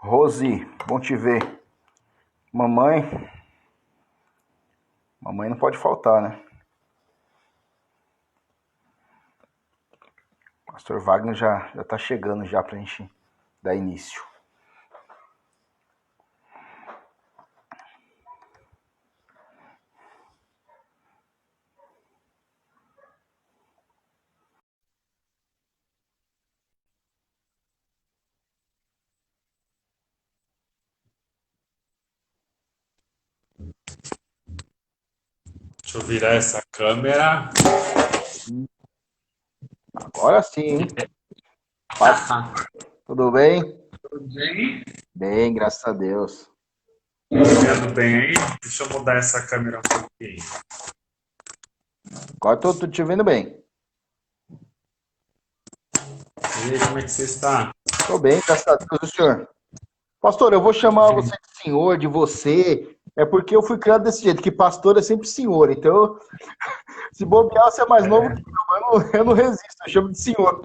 Rose, bom te ver. Mamãe. Mamãe não pode faltar, né? Pastor Wagner já tá chegando já pra gente dar início. Deixa eu virar essa câmera. Agora sim, hein? Pastor, tudo bem? Tudo bem? Bem, graças a Deus. Vendo bem aí? Deixa eu mudar essa câmera um pouquinho. Agora tô te vendo bem. E aí, como é que você está? Tô bem, graças a Deus, o senhor. Pastor, eu vou chamar você de senhor, de você. É porque eu fui criado desse jeito, que pastor é sempre senhor. Então, se bobear, você é mais novo que eu não resisto, eu chamo de senhor.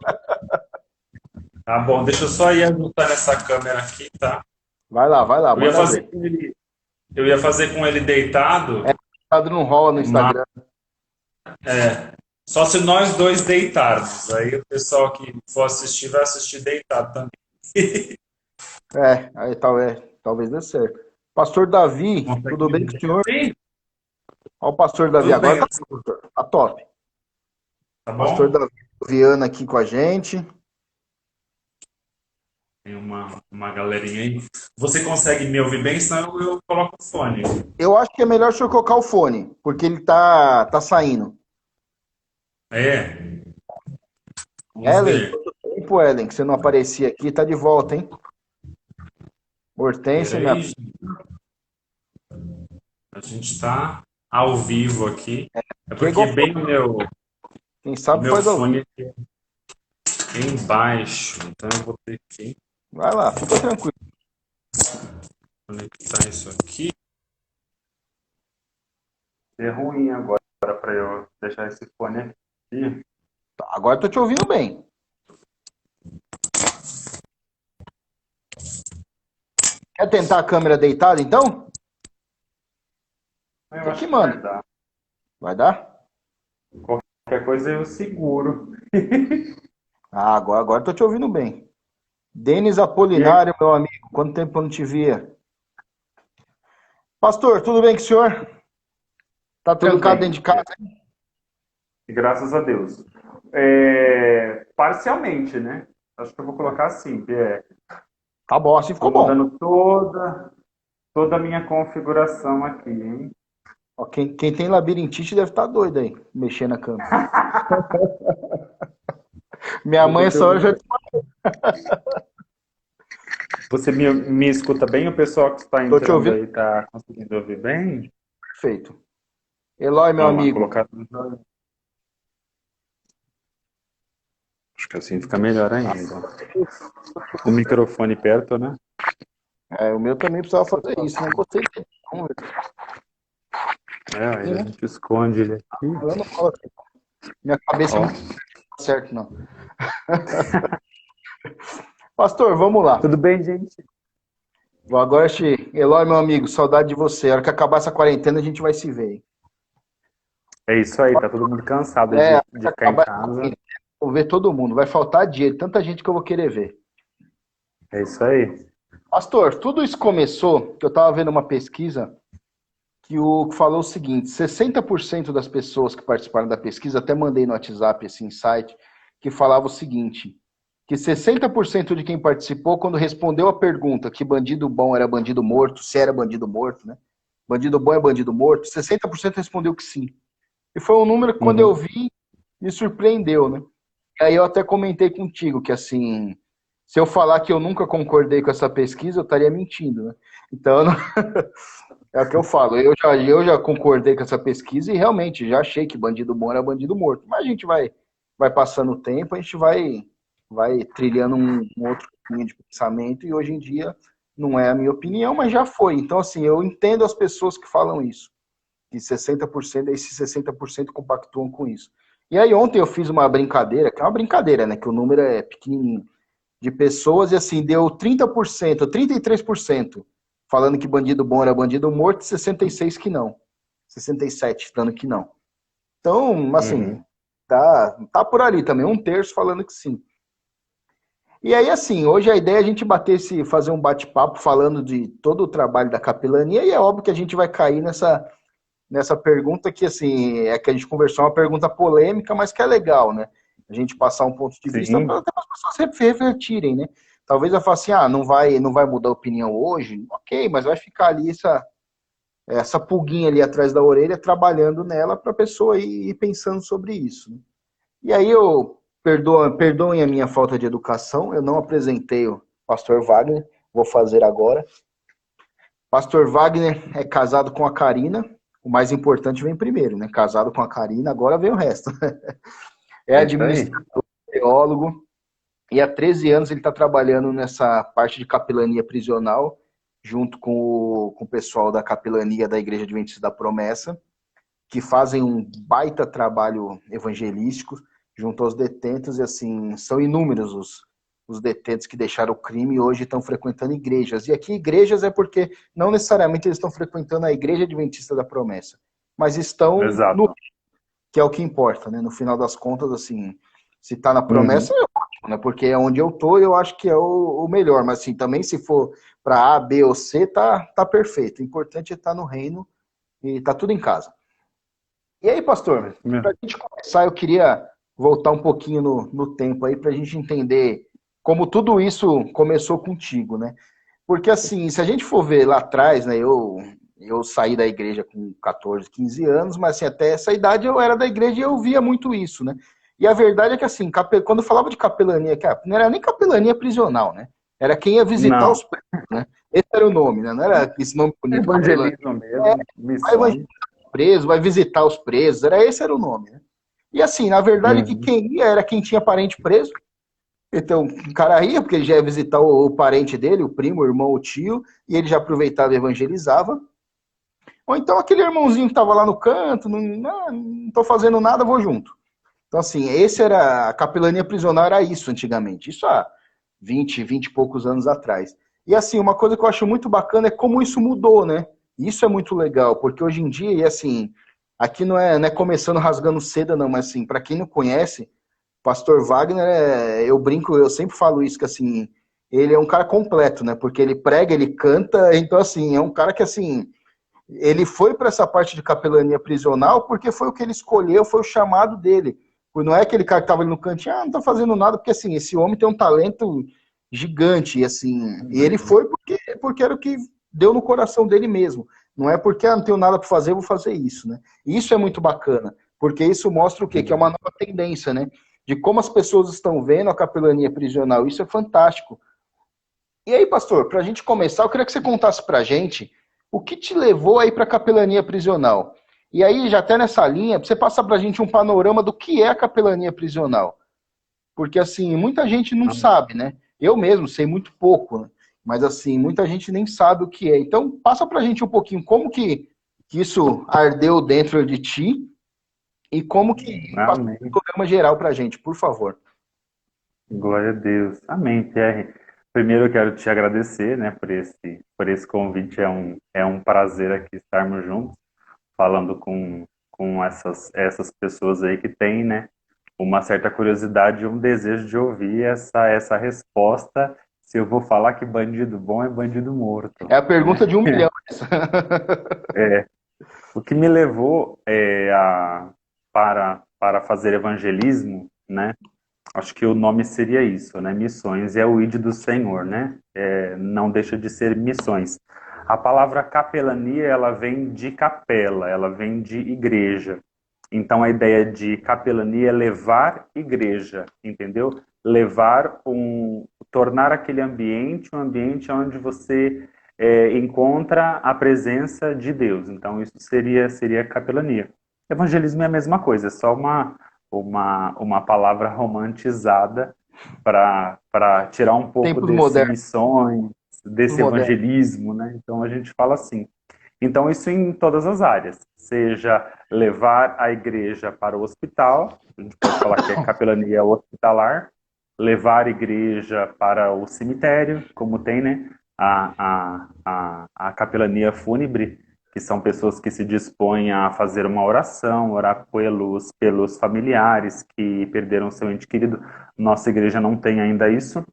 Tá bom, deixa eu só ir ajustar essa câmera aqui, tá? Vai lá, Eu ia manda fazer ver. com ele, eu ia fazer com ele deitado, Não rola no mas Instagram. só se nós dois deitarmos. Aí o pessoal que for assistir vai assistir deitado também. Talvez dê certo. Pastor Davi, Consegue tudo me bem com o ver senhor? assim? Olha o pastor Davi, Tudo agora bem, tá, assim, tá top. tá Pastor bom? Davi Viana aqui com a gente. Tem uma galerinha aí. Você consegue me ouvir bem? Senão eu coloco o fone. Eu acho que é melhor o senhor colocar o fone, porque ele tá saindo. É, vamos Ellen, ver. quanto tempo, Ellen, que você não aparecia aqui, tá de volta, hein? Hortência, minha... Peraí, a gente está ao vivo aqui. É que é igual, porque bem quem o sabe meu faz ao fone vivo. aqui é embaixo. Então eu vou ter que Vai lá, fica tranquilo. conectar isso aqui. É ruim agora para eu deixar esse fone aqui. Tá, agora eu tô te ouvindo bem. Quer tentar a câmera deitada, então? Eu Você que acho que vai manda. dar. Vai dar? Qualquer coisa eu seguro. Ah, agora eu tô te ouvindo bem. Denis E aí, Apolinário, meu amigo, quanto tempo eu não te via? Pastor, tudo bem com o senhor? Tá tudo trancado dentro bem, de casa? graças a Deus. Parcialmente, né? Acho que eu vou colocar assim, que Tá bom, assim tô ficou bom. mudando toda a minha configuração aqui, hein? Ó, quem tem labirintite deve estar doido aí, mexendo na câmera. Minha Eu mãe tô te essa hora ouvindo já bem. Você me escuta bem? O pessoal que está tô te entrando ouvindo aí está conseguindo ouvir bem? perfeito. Eloy, meu Vamos lá, amigo. colocar. Acho que assim fica melhor ainda. O microfone perto, né? É, o meu também precisava fazer isso, não gostei dele. Vamos É, aí ver, a né? gente esconde ele aqui. Eu não falo assim. Minha cabeça Ó, não tá certo, não. Pastor, vamos lá. tudo bem, gente? Agora, Eloy, meu amigo, saudade de você. A hora que acabar essa quarentena, a gente vai se ver, hein? É isso aí, tá todo mundo cansado É, a hora que de ficar em acabar essa casa. quarentena, vou ver todo mundo. Vai faltar dia, tanta gente que eu vou querer ver. É isso aí. Pastor, tudo isso começou, que eu estava vendo uma pesquisa que falou o seguinte: 60% das pessoas que participaram da pesquisa, até mandei no WhatsApp esse insight, que falava o seguinte: que 60% de quem participou, quando respondeu a pergunta que bandido bom era bandido morto, se era bandido morto, né? Bandido bom é bandido morto, 60% respondeu que sim. E foi um número que, quando eu Uhum. vi, me surpreendeu, né? E aí eu até comentei contigo que, assim, se eu falar que eu nunca concordei com essa pesquisa, eu estaria mentindo, né? Então, é o que eu falo. Eu já concordei com essa pesquisa e realmente já achei que bandido bom era bandido morto. Mas a gente vai passando o tempo, a gente vai trilhando um outro caminho de pensamento e hoje em dia não é a minha opinião, mas já foi. Então, assim, eu entendo as pessoas que falam isso, que 60%, esses 60% compactuam com isso. E aí ontem eu fiz uma brincadeira, que é uma brincadeira, né? Que o número é pequenininho, de pessoas e assim, deu 30%, 33% falando que bandido bom era bandido morto e 66% que não. 67% falando que não. Então, assim, tá por ali também, 1/3 falando que sim. E aí, assim, hoje a ideia é a gente fazer um bate-papo falando de todo o trabalho da capelania, e é óbvio que a gente vai cair nessa pergunta que, assim, é que a gente conversou, é uma pergunta polêmica, mas que é legal, né? A gente passar um ponto de vista Sim, para as pessoas refletirem, né? Talvez eu fale assim, não vai mudar a opinião hoje, ok, mas vai ficar ali essa pulguinha ali atrás da orelha, trabalhando nela para a pessoa ir pensando sobre isso, né? E aí perdoem a minha falta de educação, eu não apresentei o pastor Wagner, vou fazer agora. Pastor Wagner é casado com a Karina, o mais importante vem primeiro, né? Casado com a Karina, agora vem o resto. É é isso aí. administrador, teólogo, e há 13 anos ele está trabalhando nessa parte de capelania prisional, junto com o pessoal da capelania da Igreja Adventista da Promessa, que fazem um baita trabalho evangelístico junto aos detentos, e assim, são inúmeros os detentos que deixaram o crime e hoje estão frequentando igrejas. E aqui igrejas é porque não necessariamente eles estão frequentando a Igreja Adventista da Promessa, mas estão no Exato. que é o que importa, né? No final das contas, assim, se tá na Uhum. promessa é ótimo, né? Porque é onde eu tô, eu acho que é o melhor. Mas assim, também se for para A, B ou C, tá perfeito. O importante é estar no reino e tá tudo em casa. E aí, É pastor, isso mesmo. para a gente começar, eu queria voltar um pouquinho no tempo aí para a gente entender como tudo isso começou contigo, né? Porque assim, se a gente for ver lá atrás, né, eu saí da igreja com 14, 15 anos, mas assim, até essa idade eu era da igreja e eu via muito isso, né? E a verdade é que assim, quando eu falava de capelania, cara, não era nem capelania prisional, né? Era quem ia visitar Não. os presos, né? Esse era o nome, né? Não era esse nome bonito, capelania. Evangelismo É, mesmo, vai missões. evangelizar os presos, vai visitar os presos, esse era o nome, né? E assim, na verdade, que Uhum. quem ia era quem tinha parente preso. Então, o cara ia, porque ele já ia visitar o parente dele, o primo, o irmão, o tio, e ele já aproveitava e evangelizava. Ou então aquele irmãozinho que estava lá no canto, não tô fazendo nada, vou junto. Então, assim, esse era a capelania prisional, era isso antigamente. Isso há 20 e poucos anos atrás. E assim, uma coisa que eu acho muito bacana é como isso mudou, né? Isso é muito legal, porque hoje em dia, e assim, aqui não é começando rasgando seda, não, mas assim, para quem não conhece, Pastor Wagner, eu brinco, eu sempre falo isso, que assim, ele é um cara completo, né? Porque ele prega, ele canta, então assim, é um cara que assim, ele foi para essa parte de capelania prisional porque foi o que ele escolheu, foi o chamado dele. Não é aquele cara que estava ali no cantinho, não tá fazendo nada, porque assim, esse homem tem um talento gigante, e assim, e ele Uhum. foi porque era o que deu no coração dele mesmo. Não é porque não tenho nada para fazer, vou fazer isso, né? E isso é muito bacana, porque isso mostra o quê? Que é uma nova tendência, né? De como as pessoas estão vendo a capelania prisional. Isso é fantástico. E aí, pastor, para a gente começar, eu queria que você contasse para a gente o que te levou aí para a capelania prisional. E aí, já até nessa linha, você passa para a gente um panorama do que é a capelania prisional. Porque, assim, muita gente não sabe, né? Eu mesmo sei muito pouco, né? Mas, assim, muita gente nem sabe o que é. Então, passa para a gente um pouquinho como que isso ardeu dentro de ti e como que passa um Amém. programa geral para a gente, por favor. Glória a Deus. Amém, Pierre. Primeiro eu quero te agradecer, né, por esse convite. É um prazer aqui estarmos juntos, falando com essas pessoas aí que têm, né, uma certa curiosidade e um desejo de ouvir essa resposta, se eu vou falar que bandido bom é bandido morto, É a pergunta né? de 1 milhão. O que me levou para fazer evangelismo, né? Acho que o nome seria isso, né? Missões, é o ID do Senhor, né? Não deixa de ser missões. A palavra capelania, ela vem de capela, ela vem de igreja. Então a ideia de capelania é levar igreja, entendeu? Tornar aquele ambiente um ambiente onde você encontra a presença de Deus. Então isso seria capelania. Evangelismo é a mesma coisa, é só uma palavra romantizada para tirar um pouco Tempos desse modernos, missões, tempos desse modernos. evangelismo, né? Então a gente fala assim. Então isso em todas as áreas, seja levar a igreja para o hospital, a gente pode falar que é capelania hospitalar, levar a igreja para o cemitério, como tem, né, a capelania fúnebre, que são pessoas que se dispõem a fazer uma oração, orar pelos familiares que perderam seu ente querido. Nossa igreja não tem ainda isso,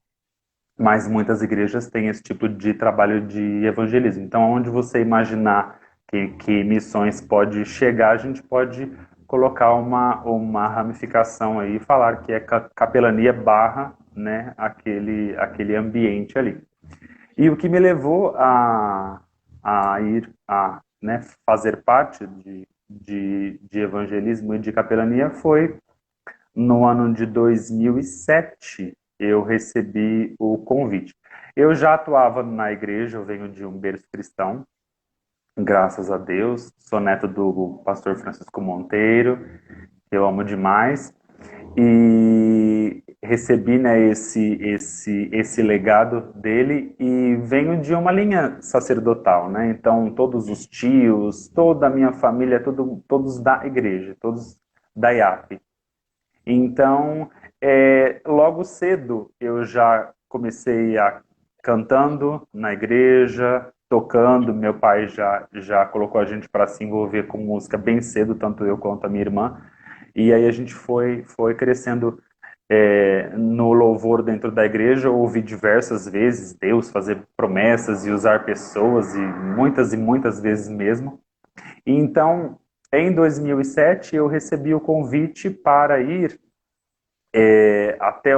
mas muitas igrejas têm esse tipo de trabalho de evangelismo. Então, onde você imaginar que missões pode chegar, a gente pode colocar uma ramificação aí e falar que é capelania barra, né, aquele ambiente ali. E o que me levou a ir a, né, fazer parte de evangelismo e de capelania foi no ano de 2007, eu recebi o convite. Eu já atuava na igreja, eu venho de um berço cristão, graças a Deus. Sou neto do pastor Francisco Monteiro, que eu amo demais. E recebi, né, esse legado dele e venho de uma linha sacerdotal, né? Então, todos os tios, toda a minha família, todos da igreja, todos da IAP. Então, logo cedo eu já comecei a cantando na igreja, tocando. Meu pai já colocou a gente para se envolver com música bem cedo, tanto eu quanto a minha irmã. E aí a gente foi crescendo no louvor dentro da igreja. Eu ouvi diversas vezes Deus fazer promessas e usar pessoas, e muitas vezes mesmo. E então, em 2007, eu recebi o convite para ir até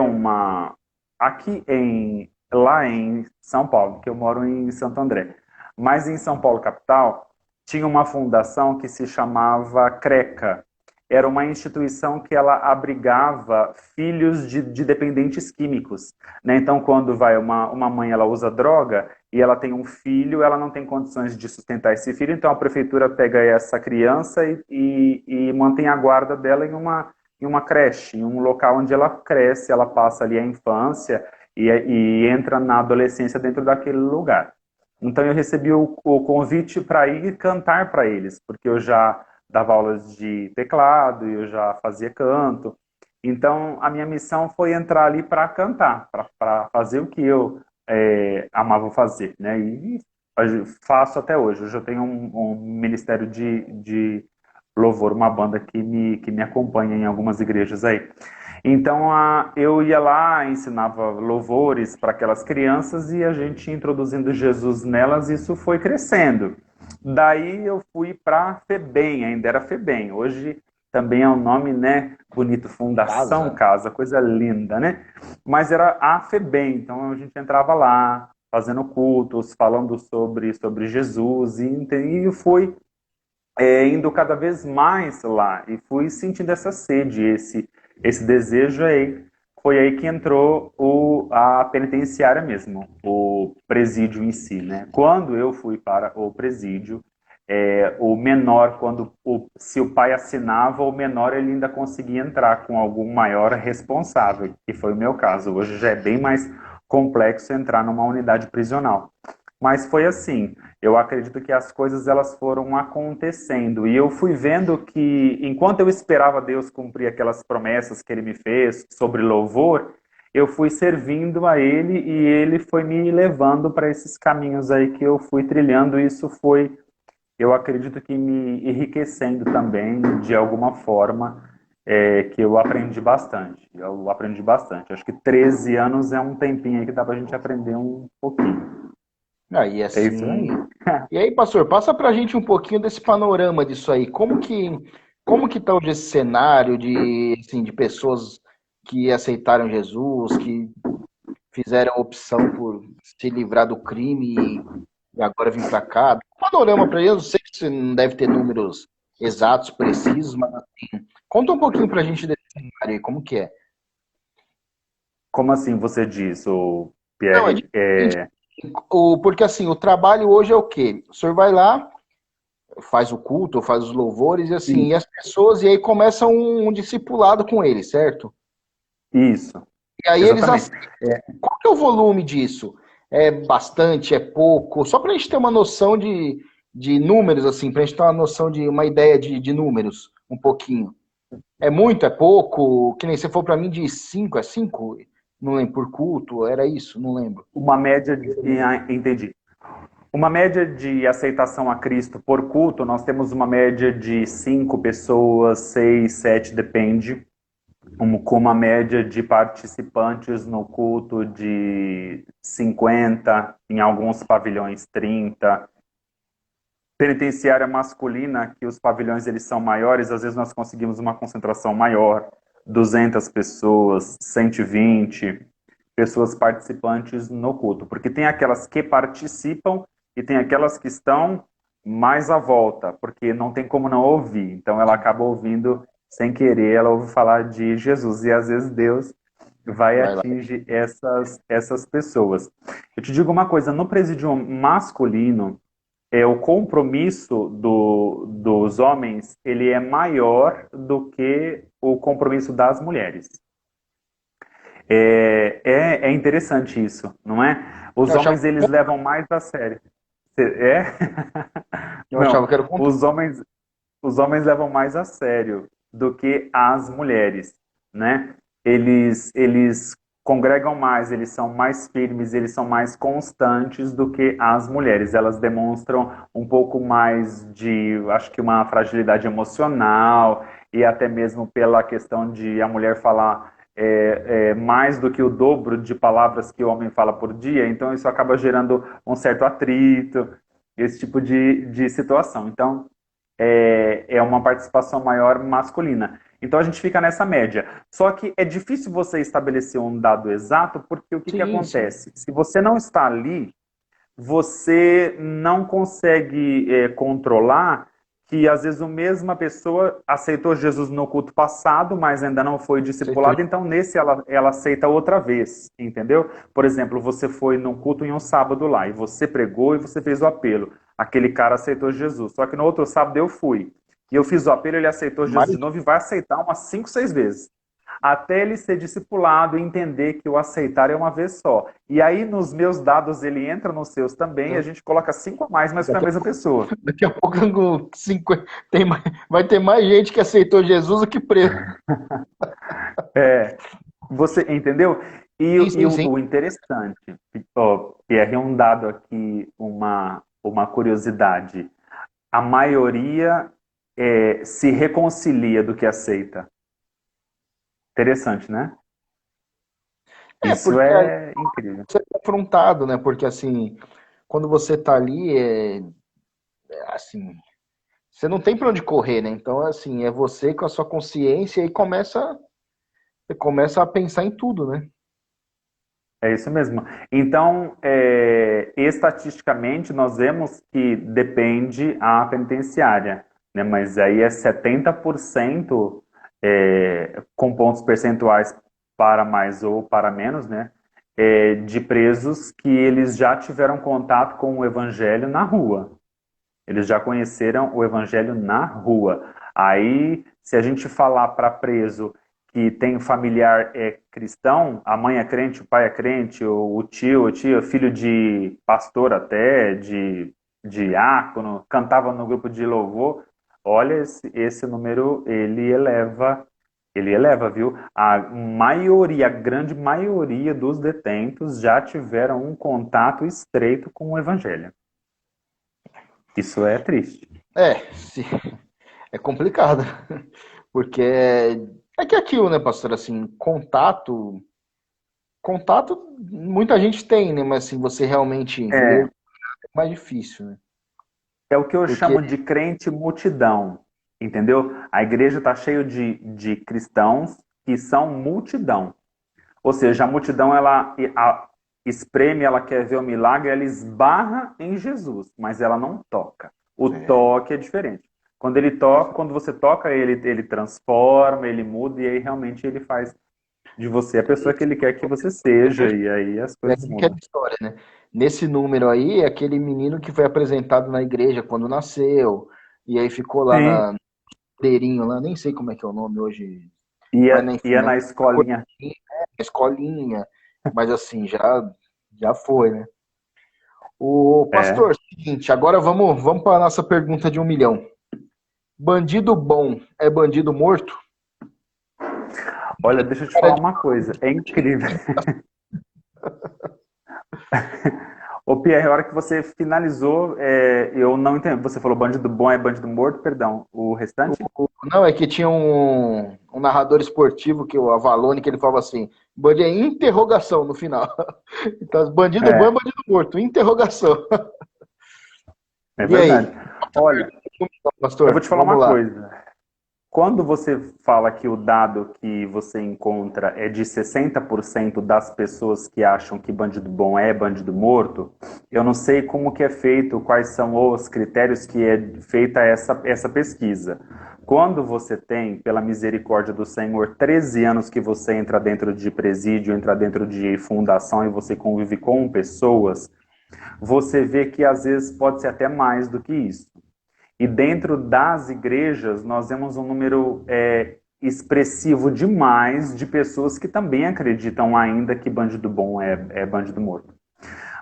lá em São Paulo, que eu moro em Santo André. Mas em São Paulo capital tinha uma fundação que se chamava CRECA. Era uma instituição que ela abrigava filhos de dependentes químicos, né? Então, quando vai uma mãe, ela usa droga e ela tem um filho, ela não tem condições de sustentar esse filho, então a prefeitura pega essa criança e mantém a guarda dela em uma creche, em um local onde ela cresce, ela passa ali a infância e entra na adolescência dentro daquele lugar. Então eu recebi o convite para ir cantar para eles, porque eu já dava aulas de teclado, eu já fazia canto. Então a minha missão foi entrar ali para cantar, para fazer o que eu amava fazer, né? E faço até hoje. Hoje eu tenho um ministério de louvor, uma banda que me acompanha em algumas igrejas aí. Então eu ia lá, ensinava louvores para aquelas crianças e a gente introduzindo Jesus nelas, isso foi crescendo. Daí eu fui para FEBEM, ainda era FEBEM. Hoje também é um nome, né, bonito, Fundação Casa, coisa linda, né? Mas era a FEBEM, então a gente entrava lá, fazendo cultos, falando sobre Jesus, e fui indo cada vez mais lá e fui sentindo essa sede, esse desejo aí. Foi aí que entrou a penitenciária mesmo, o presídio em si, né? Quando eu fui para o presídio, o menor, se o pai assinava, o menor ele ainda conseguia entrar com algum maior responsável, que foi o meu caso. Hoje já é bem mais complexo entrar numa unidade prisional. Mas foi assim, eu acredito que as coisas elas foram acontecendo e eu fui vendo que enquanto eu esperava Deus cumprir aquelas promessas que ele me fez sobre louvor, eu fui servindo a ele e ele foi me levando para esses caminhos aí que eu fui trilhando e isso foi, eu acredito que me enriquecendo também de alguma forma, que eu aprendi bastante. Eu aprendi bastante. Acho que 13 anos é um tempinho aí que dá para a gente aprender um pouquinho. Aí É isso aí. assim. E aí, pastor, passa pra gente um pouquinho desse panorama disso aí. Como que tá hoje esse cenário de, assim, de pessoas que aceitaram Jesus, que fizeram a opção por se livrar do crime e agora vir para cá? Panorama para eles, eu sei que você não deve ter números exatos, precisos, mas assim, conta um pouquinho pra gente desse cenário aí, como que é? Como assim você diz, o Não, é Pierre? diferente. Porque assim, o trabalho hoje é o quê? O senhor vai lá, faz o culto, faz os louvores e assim, e as pessoas, e aí começa um discipulado com eles, certo? Isso, E aí eles exatamente. aceitam. Qual que é o volume disso? É bastante, é pouco? Só para a gente ter uma noção de números, assim, para a gente ter uma noção de uma ideia de números, um pouquinho. É muito, é pouco? Que nem você for para mim de 5 é 5? Não lembro, por culto, era isso? Não lembro. Uma média de... Entendi. Uma média de aceitação a Cristo por culto, nós temos uma média de 5 pessoas, 6, 7, depende, com uma média de participantes no culto de 50, em alguns pavilhões 30. Penitenciária masculina, que os pavilhões eles são maiores, às vezes nós conseguimos uma concentração maior, 200 pessoas, 120 pessoas participantes no culto, porque tem aquelas que participam e tem aquelas que estão mais à volta, porque não tem como não ouvir, então ela acaba ouvindo sem querer, ela ouve falar de Jesus, e às vezes Deus vai atingir essas pessoas. Eu te digo uma coisa, no presídio masculino, o compromisso dos homens ele é maior do que o compromisso das mulheres. É interessante isso, não é? Os homens eles levam mais a sério. É? Eu achava que era o contrário. Os homens levam mais a sério do que as mulheres, né? Eles congregam mais, eles são mais firmes, eles são mais constantes do que as mulheres. Elas demonstram um pouco mais de, acho que uma fragilidade emocional e até mesmo pela questão de a mulher falar mais do que o dobro de palavras que o homem fala por dia, então isso acaba gerando um certo atrito, esse tipo de situação. Então, é uma participação maior masculina. Então a gente fica nessa média. Só que é difícil você estabelecer um dado exato, porque o que acontece? Se você não está ali, você não consegue controlar que às vezes a mesma pessoa aceitou Jesus no culto passado, mas ainda não foi discipulada, então nesse ela aceita outra vez, entendeu? Por exemplo, você foi num culto em um sábado lá, e você pregou e você fez o apelo. Aquele cara aceitou Jesus, só que no outro sábado eu fui. E eu fiz o apelo, ele aceitou Jesus de novo e vai aceitar umas 5, 6 vezes. Até ele ser discipulado e entender que o aceitar é uma vez só. E aí, nos meus dados, ele entra nos seus também, e a gente coloca 5 a mais, mas para a mesma pessoa. Daqui a pouco vai ter mais gente que aceitou Jesus do que preso. Você entendeu? Sim. O interessante, Pierre, um dado aqui, uma curiosidade. A maioria se reconcilia do que aceita. Interessante, né? Isso é incrível. Você é confrontado, né? Porque, assim, quando você tá ali, assim, você não tem pra onde correr, né? Então, assim, é você com a sua consciência e você começa a pensar em tudo, né? É isso mesmo. Então, estatisticamente, nós vemos que depende a penitenciária, né? Mas aí é 70% com pontos percentuais para mais ou para menos, né? De presos que eles já tiveram contato com o evangelho na rua. Eles já conheceram o evangelho na rua. Aí, se a gente falar para preso que tem familiar cristão, a mãe é crente, o pai é crente, o tio, filho de pastor até, de diácono, cantava no grupo de louvor, olha, esse número, ele eleva, viu? A grande maioria dos detentos já tiveram um contato estreito com o evangelho. Isso é triste. É complicado, porque é que aquilo, né, pastor, assim, contato, muita gente tem, né, mas assim, você realmente é mais difícil, né? É o que eu chamo de crente multidão, entendeu? A igreja está cheia de cristãos que são multidão. Ou seja, a multidão, ela espreme, ela quer ver o milagre, ela esbarra em Jesus, mas ela não toca. O toque é diferente. Quando você toca, ele transforma, ele muda, e aí realmente ele faz de você a pessoa que ele quer que você seja, e aí as coisas mudam. História, né? Nesse número aí, é aquele menino que foi apresentado na igreja quando nasceu, e aí ficou lá na cadeirinho lá, nem sei como é que é o nome hoje. Ia na escolinha. Escolinha, mas assim, já foi, né? O pastor, seguinte, agora vamos para a nossa pergunta de 1 milhão. Bandido bom é bandido morto? Olha, deixa eu te Cara falar de... uma coisa, é incrível. Ô Pierre, a hora que você finalizou, eu não entendi. Você falou bandido bom é bandido morto, perdão. O restante? Não, é que tinha um narrador esportivo, que o Avalone, que ele falava assim, bandido é interrogação no final. Então, bandido bom é É, bandido morto, interrogação. é E verdade. aí, Olha, eu vou pastor, te falar vamos uma lá. coisa. Quando você fala que o dado que você encontra é de 60% das pessoas que acham que bandido bom é bandido morto, eu não sei como que é feito, quais são os critérios que é feita essa pesquisa. Quando você tem, pela misericórdia do Senhor, 13 anos que você entra dentro de presídio, entra dentro de fundação e você convive com pessoas, você vê que às vezes pode ser até mais do que isso. E dentro das igrejas, nós vemos um número expressivo demais de pessoas que também acreditam ainda que bandido bom é bandido morto.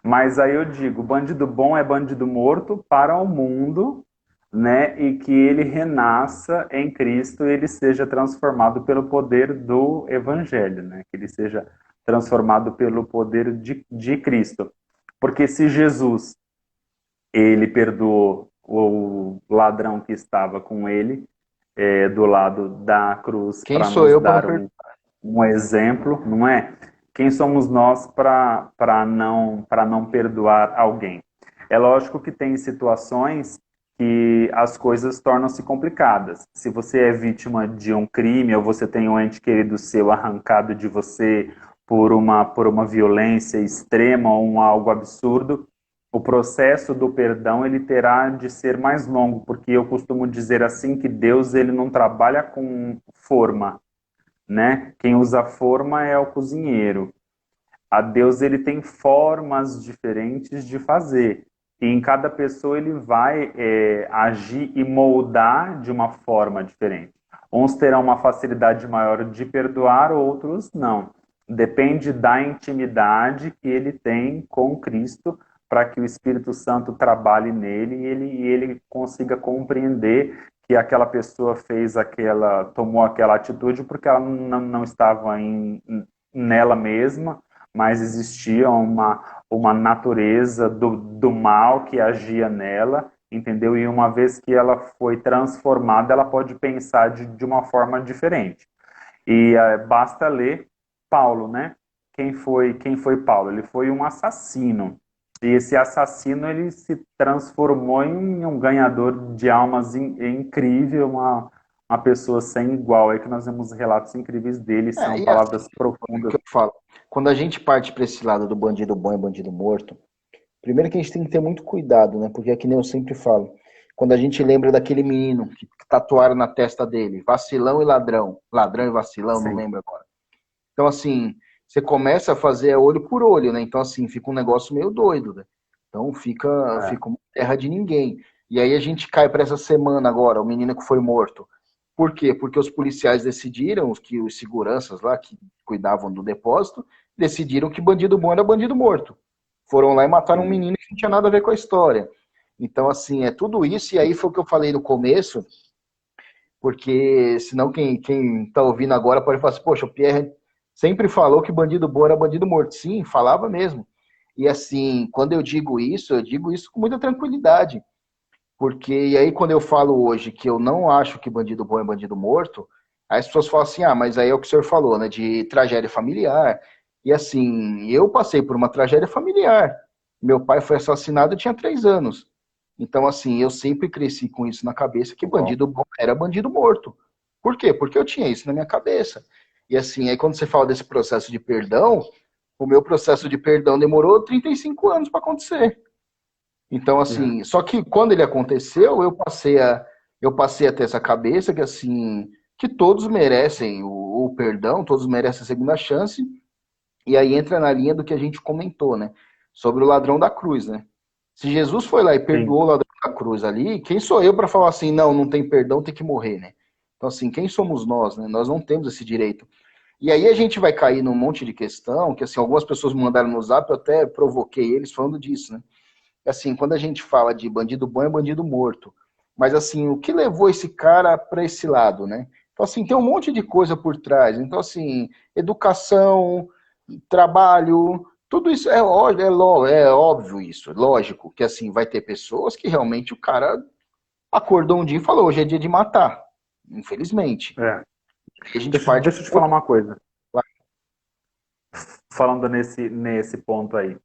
Mas aí eu digo, bandido bom é bandido morto para o mundo, né? E que ele renasça em Cristo e ele seja transformado pelo poder do Evangelho, né? Que ele seja transformado pelo poder de Cristo. Porque se Jesus ele perdoou o ladrão que estava com ele do lado da cruz Quem para sou nos eu para não dar perder? um exemplo, não é? Quem somos nós para não perdoar alguém? É lógico que tem situações que as coisas tornam-se complicadas. Se você é vítima de um crime ou você tem um ente querido seu arrancado de você por uma violência extrema ou um algo absurdo, o processo do perdão ele terá de ser mais longo, porque eu costumo dizer assim que Deus ele não trabalha com forma, né? Quem usa forma é o cozinheiro. A Deus ele tem formas diferentes de fazer. E em cada pessoa ele vai agir e moldar de uma forma diferente. Uns terão uma facilidade maior de perdoar, outros não. Depende da intimidade que ele tem com Cristo para que o Espírito Santo trabalhe nele e ele consiga compreender que aquela pessoa tomou aquela atitude porque ela não estava nela mesma, mas existia uma natureza do mal que agia nela, entendeu? E uma vez que ela foi transformada, ela pode pensar de uma forma diferente. E basta ler Paulo, né? Quem foi Paulo? Ele foi um assassino. E esse assassino ele se transformou em um ganhador de almas incrível, uma pessoa sem igual. É que nós vemos relatos incríveis dele, são E assim, palavras é o que profundas. eu falo. Quando a gente parte para esse lado do bandido bom e bandido morto, primeiro que a gente tem que ter muito cuidado, né? Porque é que nem eu sempre falo. Quando a gente lembra daquele menino que tatuaram na testa dele, vacilão e ladrão. Ladrão e vacilão, não Sim. lembro agora. Então, assim, você começa a fazer olho por olho, né? Então, assim, fica um negócio meio doido, né? Então, fica uma terra de ninguém. E aí a gente cai para essa semana agora, o menino que foi morto. Por quê? Porque os policiais decidiram, os seguranças lá que cuidavam do depósito, decidiram que bandido bom era bandido morto. Foram lá e mataram um Sim. menino que não tinha nada a ver com a história. Então, assim, é tudo isso, e aí foi o que eu falei no começo, porque senão quem tá ouvindo agora pode falar assim, poxa, o Pierre sempre falou que bandido bom era bandido morto. Sim, falava mesmo. E assim, quando eu digo isso com muita tranquilidade. Porque, e aí quando eu falo hoje que eu não acho que bandido bom é bandido morto, aí as pessoas falam assim, ah, mas aí é o que o senhor falou, né, de tragédia familiar. E assim, eu passei por uma tragédia familiar. Meu pai foi assassinado, eu tinha 3 anos. Então, assim, eu sempre cresci com isso na cabeça, que Uau. bandido bom era bandido morto. Por quê? Porque eu tinha isso na minha cabeça. E assim, aí quando você fala desse processo de perdão, o meu processo de perdão demorou 35 anos para acontecer. Então, É. assim, só que quando ele aconteceu, eu passei a ter essa cabeça que assim, que todos merecem o perdão, todos merecem a segunda chance, e aí entra na linha do que a gente comentou, né? Sobre o ladrão da cruz, né? Se Jesus foi lá e Sim. perdoou o ladrão da cruz ali, quem sou eu para falar assim, não, não tem perdão, tem que morrer, né? Então, assim, quem somos nós, né? Nós não temos esse direito. E aí a gente vai cair num monte de questão, que assim, algumas pessoas me mandaram no zap, eu até provoquei eles falando disso, né? Assim, quando a gente fala de bandido bom é bandido morto. Mas assim, o que levou esse cara para esse lado, né? Então, assim, tem um monte de coisa por trás. Então, assim, educação, trabalho, tudo isso é óbvio isso, lógico, que assim, vai ter pessoas que realmente o cara acordou um dia e falou, hoje é dia de matar, infelizmente. É. E a gente Deixa, parte deixa eu te falar uma coisa, falando nesse ponto aí.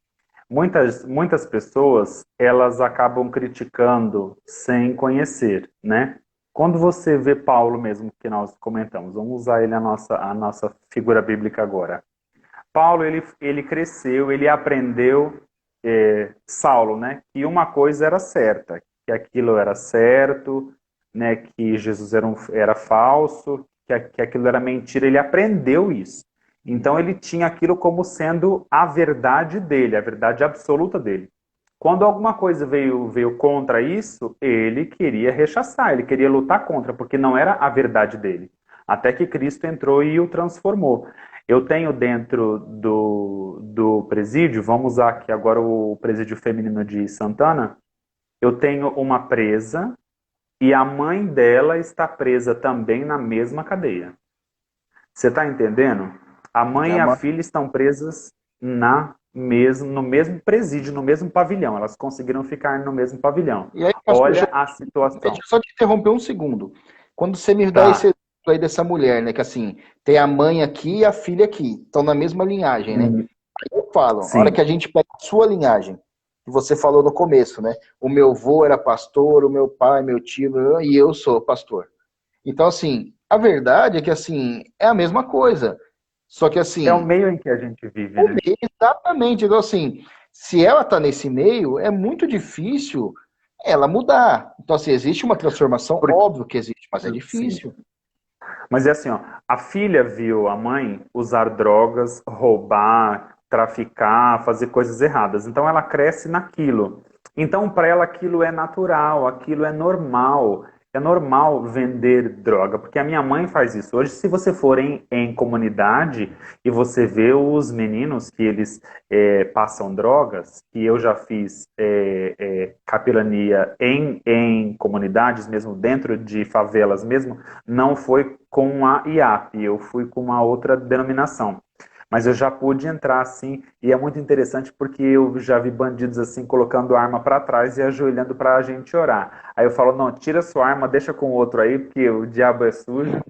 Muitas pessoas, elas acabam criticando sem conhecer, né? Quando você vê Paulo mesmo, que nós comentamos, vamos usar ele a nossa figura bíblica agora. Paulo, ele cresceu, ele aprendeu, Saulo, né? Que uma coisa era certa, que aquilo era certo, né? Que Jesus era falso, que aquilo era mentira. Ele aprendeu isso. Então ele tinha aquilo como sendo a verdade dele, a verdade absoluta dele. Quando alguma coisa veio contra isso, ele queria rechaçar, ele queria lutar contra, porque não era a verdade dele. Até que Cristo entrou e o transformou. Eu tenho dentro do presídio, vamos usar aqui agora o presídio feminino de Santana, eu tenho uma presa e a mãe dela está presa também na mesma cadeia. Você está entendendo? A mãe e a filha estão presas no mesmo presídio, no mesmo pavilhão. Elas conseguiram ficar no mesmo pavilhão. E aí, pastor, Olha a deixa situação. eu só te interromper um segundo. Quando você me dá esse Tá. exemplo aí dessa mulher, né, que assim, tem a mãe aqui e a filha aqui, estão na mesma linhagem, né? Hum, Aí eu falo, a hora Sim, que a gente pega a sua linhagem, que você falou no começo, né? O meu avô era pastor, o meu pai, meu tio, e eu sou pastor. Então, assim, a verdade é que, assim, é a mesma coisa. Só que, é o assim, meio em que a gente vive, o né? meio, exatamente. Então, assim, se ela tá nesse meio, é muito difícil ela mudar. Então, assim, existe uma transformação, Porque, óbvio que existe, mas é sim. difícil. Mas é assim, ó, a filha viu a mãe usar drogas, roubar, traficar, fazer coisas erradas. Então ela cresce naquilo. Então para ela aquilo é natural, aquilo é normal. É normal vender droga, porque a minha mãe faz isso. Hoje, se você for em comunidade e você vê os meninos que eles passam drogas, que eu já fiz capelania em comunidades, mesmo dentro de favelas mesmo, não foi com a IAP, eu fui com uma outra denominação. Mas eu já pude entrar assim, e é muito interessante porque eu já vi bandidos assim colocando a arma para trás e ajoelhando para a gente orar. Aí eu falo: não, tira sua arma, deixa com o outro aí, porque o diabo é sujo,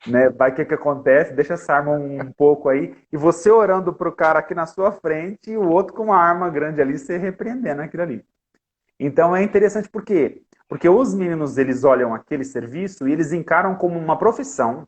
né? Vai que acontece, deixa essa arma um pouco aí, e você orando pro cara aqui na sua frente e o outro com uma arma grande ali, você repreendendo aquilo ali. Então é interessante por quê? Porque os meninos, eles olham aquele serviço e eles encaram como uma profissão.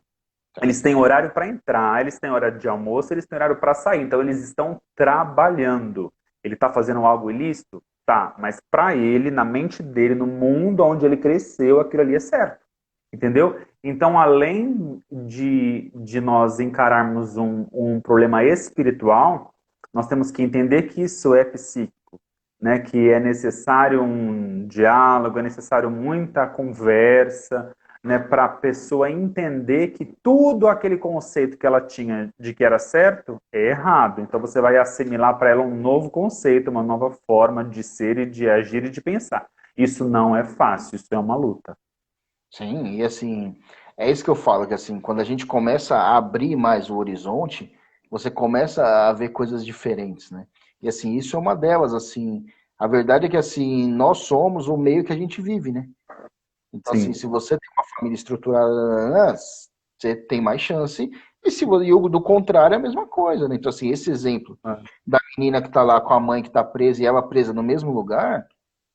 Eles têm horário para entrar, eles têm horário de almoço, eles têm horário para sair. Então eles estão trabalhando. Ele está fazendo algo ilícito? Tá, mas para ele, na mente dele, no mundo onde ele cresceu, aquilo ali é certo. Entendeu? Então, além de nós encararmos um problema espiritual, nós temos que entender que isso é psíquico, né? Que é necessário um diálogo, é necessário muita conversa, né? Para a pessoa entender que tudo aquele conceito que ela tinha de que era certo é errado. Então, você vai assimilar para ela um novo conceito, uma nova forma de ser e de agir e de pensar. Isso não é fácil, isso é uma luta. Sim, e assim, é isso que eu falo, que assim, quando a gente começa a abrir mais o horizonte, você começa a ver coisas diferentes, né? E assim, isso é uma delas, assim, a verdade é que assim, nós somos o meio que a gente vive, né? Então, assim, Sim. se você tem uma família estruturada, você tem mais chance. E se e o do contrário é a mesma coisa, né? Então, assim, esse exemplo Ah, da menina que tá lá com a mãe que tá presa e ela presa no mesmo lugar,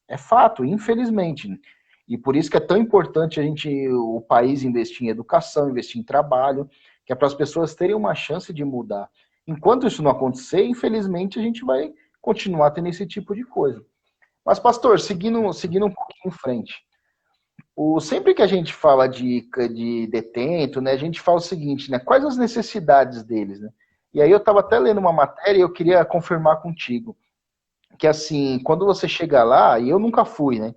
é fato, infelizmente. Né? E por isso que é tão importante o país investir em educação, investir em trabalho, que é para as pessoas terem uma chance de mudar. Enquanto isso não acontecer, infelizmente, a gente vai continuar tendo esse tipo de coisa. Mas, pastor, seguindo um pouquinho em frente. Sempre que a gente fala de detento, né, a gente fala o seguinte, né, quais as necessidades deles, né? E aí eu estava até lendo uma matéria e eu queria confirmar contigo, que assim, quando você chega lá, e eu nunca fui, né?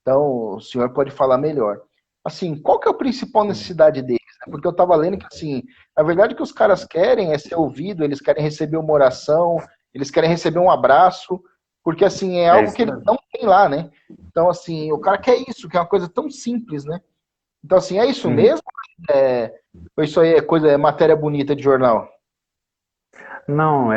Então o senhor pode falar melhor. Assim, qual que é a principal sim. necessidade deles? Né? Porque eu estava lendo que assim, a verdade é que os caras querem é ser ouvido, eles querem receber uma oração, eles querem receber um abraço, porque assim, é É algo isso que eles mesmo. não têm lá, né? Então, assim, o cara quer isso, que é uma coisa tão simples, né? Então, assim, é isso Uhum. mesmo? É, ou isso aí é coisa, é matéria bonita de jornal? Não,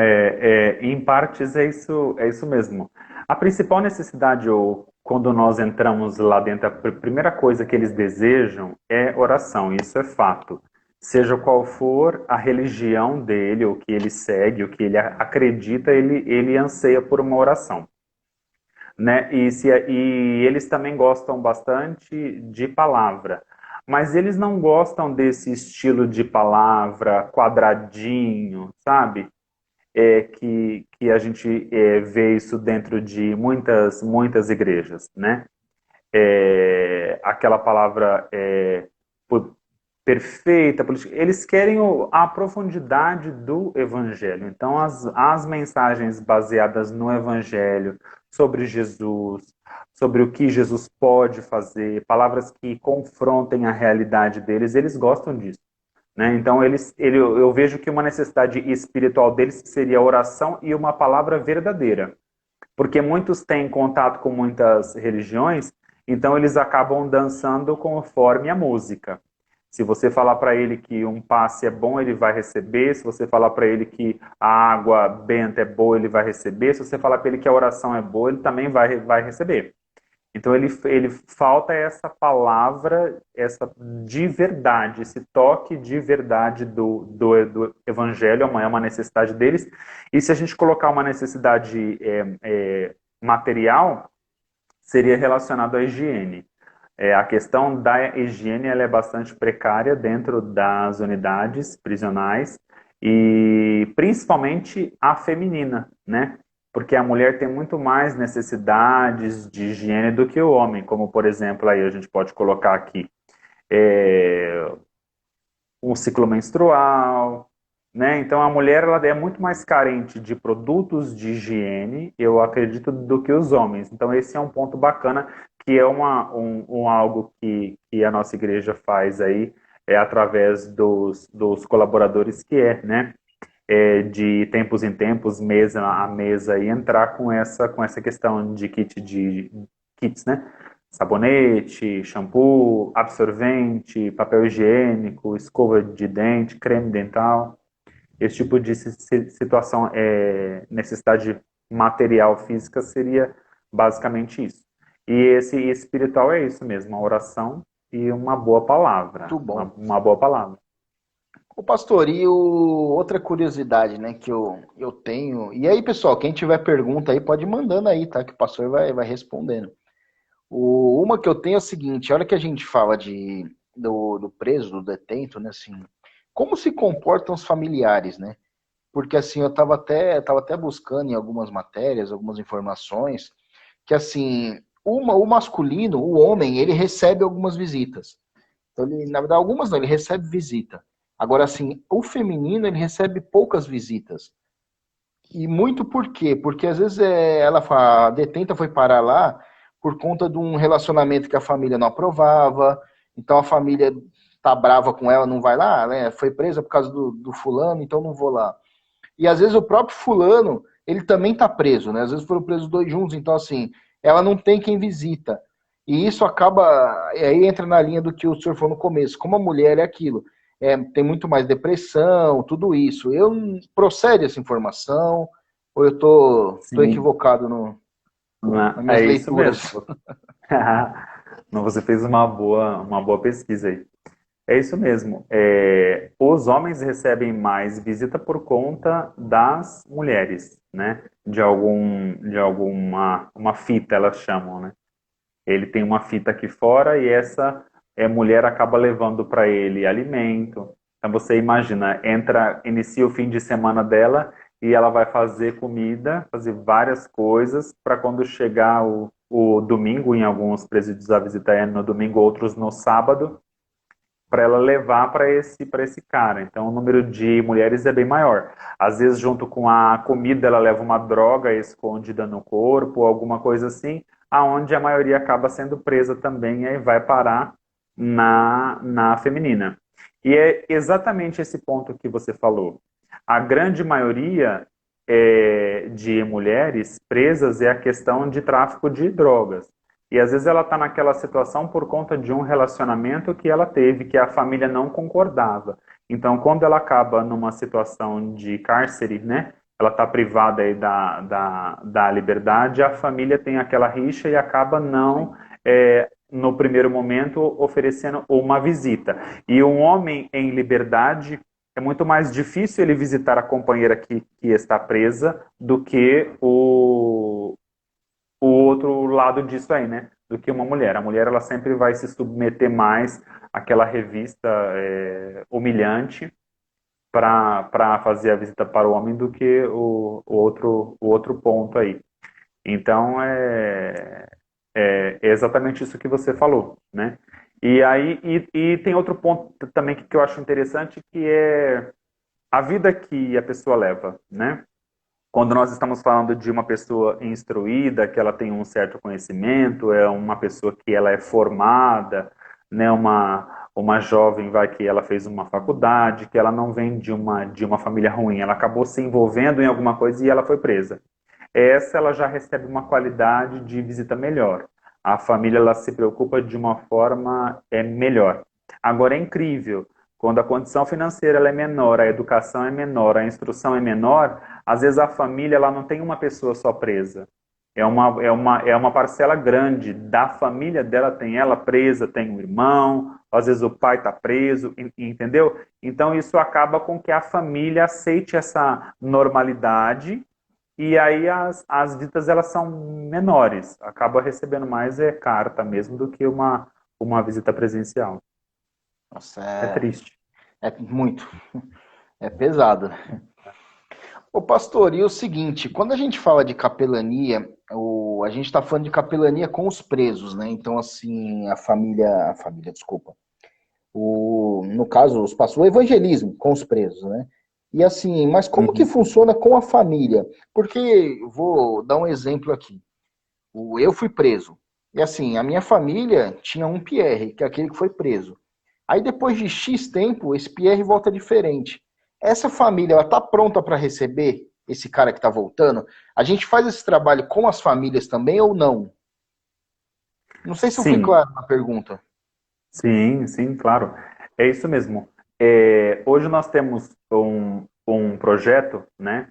em partes é isso mesmo. A principal necessidade, ou quando nós entramos lá dentro, a primeira coisa que eles desejam é oração, isso é fato. Seja qual for a religião dele, o que ele segue, o que ele acredita, ele anseia por uma oração, né? E eles também gostam bastante de palavra, mas eles não gostam desse estilo de palavra quadradinho, sabe? Que a gente vê isso dentro de muitas igrejas, né? Aquela palavra perfeita, política. Eles querem a profundidade do evangelho. Então, as mensagens baseadas no evangelho, sobre Jesus, sobre o que Jesus pode fazer, palavras que confrontem a realidade deles, eles gostam disso. Né? Então, eu vejo que uma necessidade espiritual deles seria a oração e uma palavra verdadeira. Porque muitos têm contato com muitas religiões, então eles acabam dançando conforme a música. Se você falar para ele que um passe é bom, ele vai receber. Se você falar para ele que a água benta é boa, ele vai receber. Se você falar para ele que a oração é boa, ele também vai receber. Então ele falta essa palavra, essa de verdade, esse toque de verdade do evangelho, é uma necessidade deles. E se a gente colocar uma necessidade material, seria relacionado à higiene. A questão da higiene ela é bastante precária dentro das unidades prisionais e principalmente a feminina, né? Porque a mulher tem muito mais necessidades de higiene do que o homem, como por exemplo aí a gente pode colocar aqui é, um ciclo menstrual, né? Então a mulher ela é muito mais carente de produtos de higiene, eu acredito, do que os homens. Então esse é um ponto bacana que é algo que a nossa igreja faz aí através dos colaboradores que né? De tempos em tempos, mesa a mesa, e entrar com essa questão de kits, né? Sabonete, shampoo, absorvente, papel higiênico, escova de dente, creme dental. Esse tipo de situação, necessidade material física seria basicamente isso. E esse espiritual é isso mesmo, a oração e uma boa palavra, Muito bom. uma boa palavra. Ô, pastor, outra curiosidade, né, que eu tenho. E aí, pessoal, quem tiver pergunta aí, pode ir mandando aí, tá? Que o pastor vai respondendo. Uma que eu tenho é o seguinte: a hora que a gente fala do preso, do detento, né, assim, como se comportam os familiares, né? Porque assim, tava até buscando em algumas matérias, algumas informações, que assim, o masculino, o homem, ele recebe algumas visitas. Então, ele, na verdade, algumas não, ele recebe visita. Agora, assim, o feminino, ele recebe poucas visitas. E muito por quê? Porque às vezes ela fala, a detenta foi parar lá por conta de um relacionamento que a família não aprovava, então a família tá brava com ela, não vai lá, né? Foi presa por causa do fulano, então não vou lá. E às vezes o próprio fulano, ele também tá preso, né? Às vezes foram presos dois juntos, então assim, ela não tem quem visita. E isso acaba, aí entra na linha do que o senhor falou no começo, como a mulher é aquilo, tem muito mais depressão, tudo isso. Procede essa informação, ou eu tô Sim, equivocado nas minhas é isso mesmo. leituras? Não, você fez uma boa pesquisa aí. É isso mesmo. Os homens recebem mais visita por conta das mulheres, né? De alguma uma fita, elas chamam, né? Ele tem uma fita aqui fora e essa mulher acaba levando para ele alimento. Então você imagina, inicia o fim de semana dela e ela vai fazer comida, fazer várias coisas para quando chegar o domingo, em alguns presídios a visita é no domingo, outros no sábado, para ela levar para esse cara. Então o número de mulheres é bem maior. Às vezes junto com a comida ela leva uma droga escondida no corpo, alguma coisa assim, aonde a maioria acaba sendo presa também e aí vai parar na feminina. E é exatamente esse ponto que você falou. A grande maioria de mulheres presas é a questão de tráfico de drogas. E às vezes ela está naquela situação por conta de um relacionamento que ela teve, que a família não concordava. Então, quando ela acaba numa situação de cárcere, né? Ela está privada aí da liberdade, a família tem aquela rixa e acaba não, no primeiro momento, oferecendo uma visita. E um homem em liberdade, é muito mais difícil ele visitar a companheira que está presa do que o outro lado disso aí, né? Do que uma mulher. A mulher, ela sempre vai se submeter mais àquela revista humilhante para fazer a visita para o homem do que o outro ponto aí. Então, é exatamente isso que você falou, né? E aí, e tem outro ponto também que eu acho interessante, que é a vida que a pessoa leva, né? Quando nós estamos falando de uma pessoa instruída, que ela tem um certo conhecimento, é uma pessoa que ela é formada, né, uma jovem vai que ela fez uma faculdade, que ela não vem de uma família ruim, ela acabou se envolvendo em alguma coisa e ela foi presa. Essa ela já recebe uma qualidade de visita melhor. A família ela se preocupa de uma forma melhor. Agora é incrível, quando a condição financeira ela é menor, a educação é menor, a instrução é menor, às vezes a família ela não tem uma pessoa só presa. É uma parcela grande da família dela, tem ela presa, tem um irmão, às vezes o pai está preso, entendeu? Então isso acaba com que a família aceite essa normalidade e aí as visitas elas são menores. Acaba recebendo mais carta mesmo do que uma visita presencial. Nossa, É triste. é muito. É pesado. Ô pastor, e o seguinte, quando a gente fala de capelania, a gente está falando de capelania com os presos, né? Então, assim, desculpa. No caso, o evangelismo com os presos, né? E assim, mas como que Uhum. funciona com a família? Porque, eu vou dar um exemplo aqui. Eu fui preso. E assim, a minha família tinha um Pierre, que é aquele que foi preso. Aí depois de X tempo, esse Pierre volta diferente. Essa família, ela tá pronta para receber esse cara que tá voltando? A gente faz esse trabalho com as famílias também ou não? Não sei se eu fui Sim, claro na pergunta. sim, sim, claro. É isso mesmo. Hoje nós temos um projeto, né,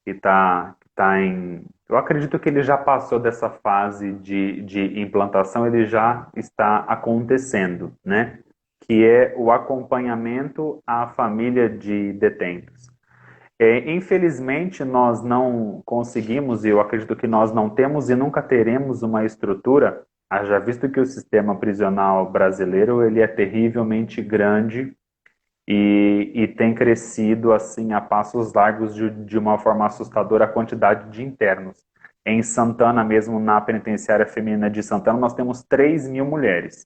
que tá em. Eu acredito que ele já passou dessa fase de implantação, ele já está acontecendo, né, que é o acompanhamento à família de detentos. Infelizmente, nós não conseguimos, e eu acredito que nós não temos e nunca teremos uma estrutura, haja visto que o sistema prisional brasileiro ele é terrivelmente grande e tem crescido assim a passos largos de uma forma assustadora a quantidade de internos. Em Santana, mesmo na penitenciária feminina de Santana, nós temos 3.000 mulheres.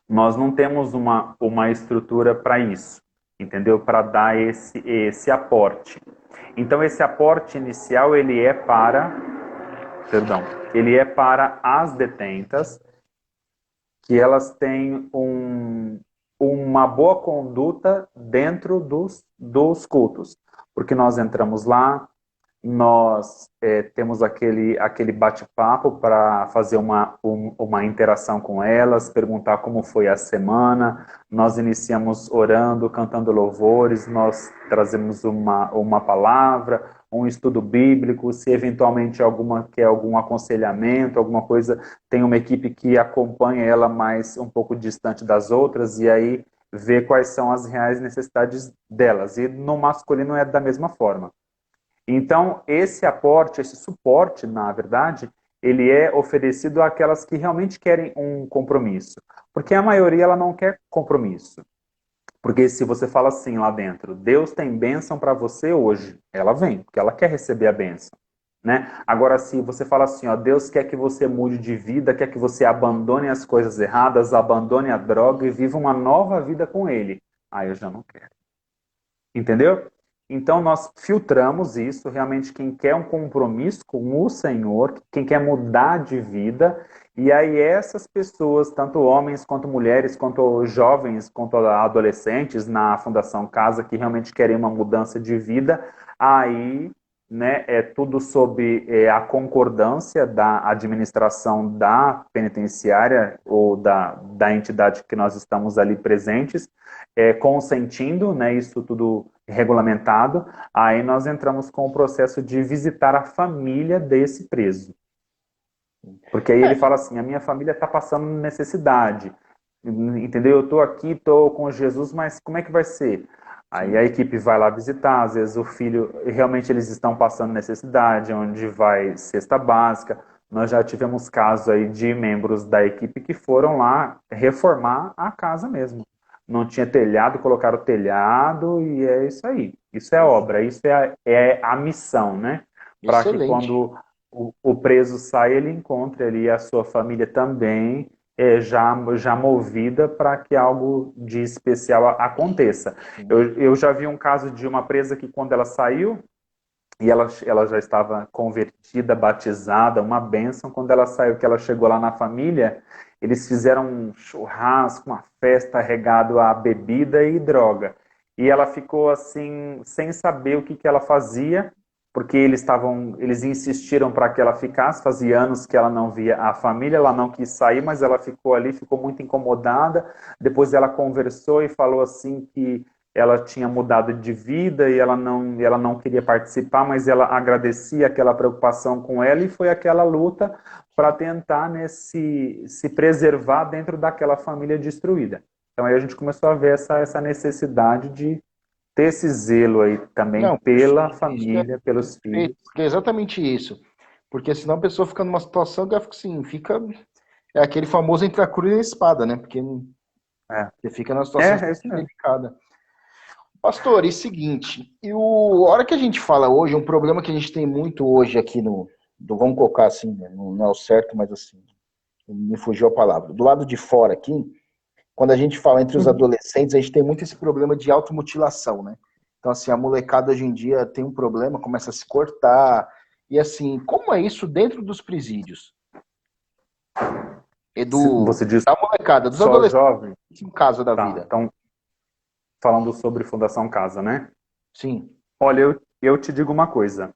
Nós não temos uma estrutura para isso, entendeu? Para dar esse aporte. Então, esse aporte inicial, perdão, ele é para as detentas, que elas têm uma boa conduta dentro dos cultos. Porque nós entramos lá, nós temos aquele bate-papo para fazer uma interação com elas, perguntar como foi a semana. Nós iniciamos orando, cantando louvores, nós trazemos uma palavra, um estudo bíblico. Se eventualmente alguma quer algum aconselhamento, alguma coisa, tem uma equipe que acompanha ela mais um pouco distante das outras e aí vê quais são as reais necessidades delas. E no masculino é da mesma forma. Então, esse aporte, esse suporte, na verdade, ele é oferecido àquelas que realmente querem um compromisso. Porque a maioria ela não quer compromisso. Porque se você fala assim lá dentro, Deus tem bênção para você hoje, ela vem, porque ela quer receber a bênção. Né? Agora, se você fala assim, ó, Deus quer que você mude de vida, quer que você abandone as coisas erradas, abandone a droga e viva uma nova vida com Ele. Aí eu já não quero. Entendeu? Então nós filtramos isso, realmente quem quer um compromisso com o Senhor, quem quer mudar de vida, e aí essas pessoas, tanto homens quanto mulheres, quanto jovens, quanto adolescentes na Fundação Casa que realmente querem uma mudança de vida, aí né, é tudo sob a concordância da administração da penitenciária ou da entidade que nós estamos ali presentes, consentindo, né, isso tudo regulamentado. Aí nós entramos com o processo de visitar a família desse preso. Porque aí ele fala assim, a minha família está passando necessidade, entendeu? Eu estou aqui, estou com Jesus, mas como é que vai ser? Aí a equipe vai lá visitar, às vezes o filho, realmente eles estão passando necessidade, onde vai cesta básica. Nós já tivemos casos aí de membros da equipe que foram lá reformar a casa mesmo. Não tinha telhado, colocaram o telhado e é isso aí. Isso é obra, isso é a missão, né? Para que Excelente. quando o preso sai, ele encontre ali a sua família também já movida para que algo de especial aconteça. Eu já vi um caso de uma presa que quando ela saiu, e ela já estava convertida, batizada, uma bênção, quando ela saiu, que ela chegou lá na família, eles fizeram um churrasco, uma festa regado a bebida e droga. E ela ficou assim, sem saber o que ela fazia, porque eles insistiram para que ela ficasse, fazia anos que ela não via a família, ela não quis sair, mas ela ficou ali, ficou muito incomodada. Depois ela conversou e falou assim que ela tinha mudado de vida e ela não queria participar, mas ela agradecia aquela preocupação com ela e foi aquela luta para tentar, né, se preservar dentro daquela família destruída. Então aí a gente começou a ver essa necessidade de ter esse zelo aí também Não, pela perfeito. Isso é família, pelos filhos. perfeito, porque é exatamente isso. Porque senão a pessoa fica numa situação que ela fica assim, fica. É aquele famoso entre a cruz e a espada, né? Porque É, você fica numa é, situação é isso mesmo. delicada. Pastor, e seguinte, a hora que a gente fala hoje, um problema que a gente tem muito hoje aqui vamos colocar assim, né? Não é o certo, mas assim, me fugiu a palavra. Do lado de fora aqui, quando a gente fala entre os Uhum. adolescentes, a gente tem muito esse problema de automutilação, né? Então, assim, a molecada hoje em dia tem um problema, começa a se cortar. E assim, como é isso dentro dos presídios? Você diz Da molecada, dos só adolescentes, jovem? em casa da Tá, vida. então falando sobre Fundação Casa, né? Sim. Olha, eu te digo uma coisa.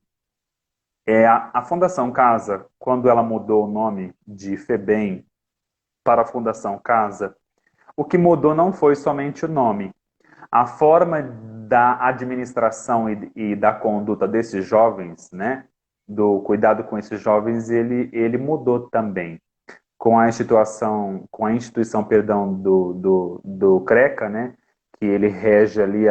A Fundação Casa, quando ela mudou o nome de FEBEM para a Fundação Casa, o que mudou não foi somente o nome. A forma da administração e da conduta desses jovens, né? Do cuidado com esses jovens, ele mudou também. Com a instituição, perdão, do CRECA, né? Que ele rege ali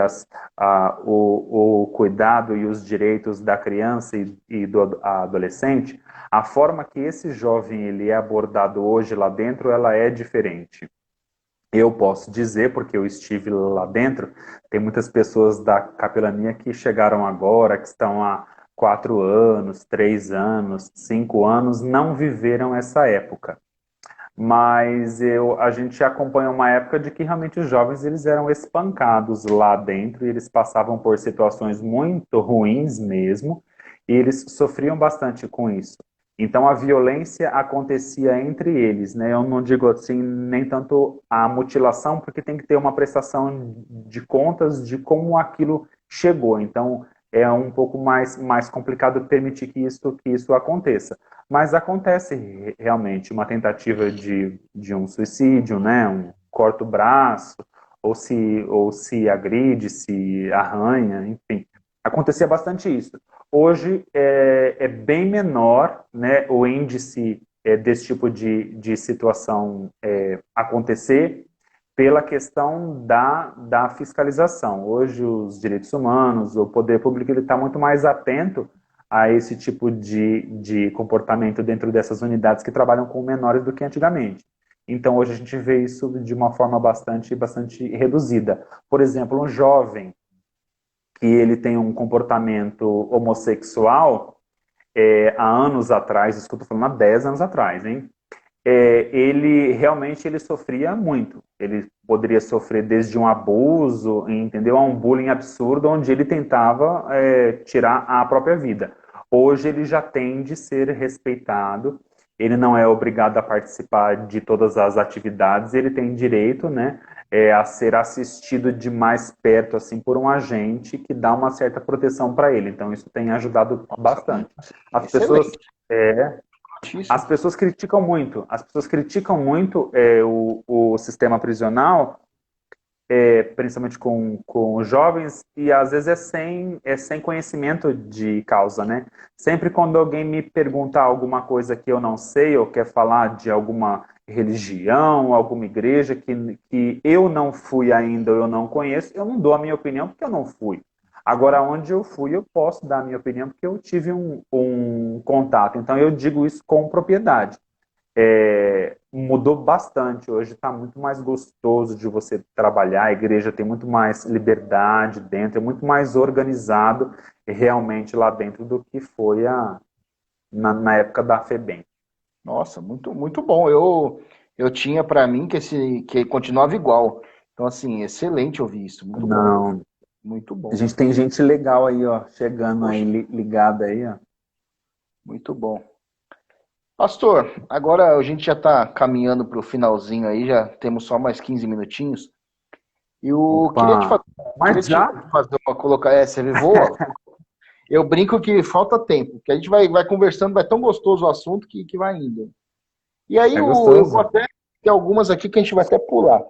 o cuidado e os direitos da criança e do adolescente, a forma que esse jovem ele é abordado hoje lá dentro, ela é diferente. Eu posso dizer, porque eu estive lá dentro, tem muitas pessoas da capelania que chegaram agora, que estão há 4 anos, 3 anos, 5 anos, não viveram essa época. Mas a gente acompanha uma época de que realmente os jovens eles eram espancados lá dentro e eles passavam por situações muito ruins mesmo e eles sofriam bastante com isso. Então a violência acontecia entre eles, né? Eu não digo assim nem tanto a mutilação, porque tem que ter uma prestação de contas de como aquilo chegou. Então é um pouco mais complicado permitir que isso aconteça. Mas acontece realmente uma tentativa de um suicídio, né? Um corta o braço, ou se agride, se arranha, enfim. Acontecia bastante isso. Hoje é bem menor, né, o índice desse tipo de situação acontecer pela questão da fiscalização. Hoje os direitos humanos, o poder público ele está muito mais atento a esse tipo de comportamento dentro dessas unidades que trabalham com menores do que antigamente. Então, hoje a gente vê isso de uma forma bastante reduzida. Por exemplo, um jovem que ele tem um comportamento homossexual, há anos atrás, isso que eu estou falando há 10 anos atrás, hein? Ele realmente ele sofria muito. Ele poderia sofrer desde um abuso, entendeu, a um bullying absurdo, onde ele tentava tirar a própria vida. Hoje ele já tem de ser respeitado ele não é obrigado a participar de todas as atividades, ele tem direito, né, a ser assistido de mais perto, assim, por um agente que dá uma certa proteção para ele. Então, isso tem ajudado Nossa, bastante. As pessoas, excelente. é, Notícia. as pessoas criticam muito, o sistema prisional, principalmente com os jovens, e às vezes é sem conhecimento de causa, né? Sempre quando alguém me pergunta alguma coisa que eu não sei, ou quer falar de alguma religião, alguma igreja que eu não fui ainda, ou eu não conheço, eu não dou a minha opinião porque eu não fui. Agora, onde eu fui, eu posso dar a minha opinião porque eu tive um contato. Então, eu digo isso com propriedade. Mudou bastante. Hoje está muito mais gostoso de você trabalhar. A igreja tem muito mais liberdade dentro, é muito mais organizado realmente lá dentro do que foi na época da FEBEM. Nossa, muito, muito bom. Eu tinha para mim que continuava igual. Então, assim, excelente ouvir isso. Muito bom. Não, Muito a bom. gente tem gente legal aí, ó, chegando aí, Poxa, ligada aí, ó. muito bom. Pastor, agora a gente já está caminhando para o finalzinho aí, já temos só mais 15 minutinhos. E eu Opa, queria mas te já? fazer uma colocar. Você voa? Eu brinco que falta tempo, que a gente vai conversando, vai tão gostoso o assunto que vai indo. E aí É eu vou gostoso. até ter algumas aqui que a gente vai até pular.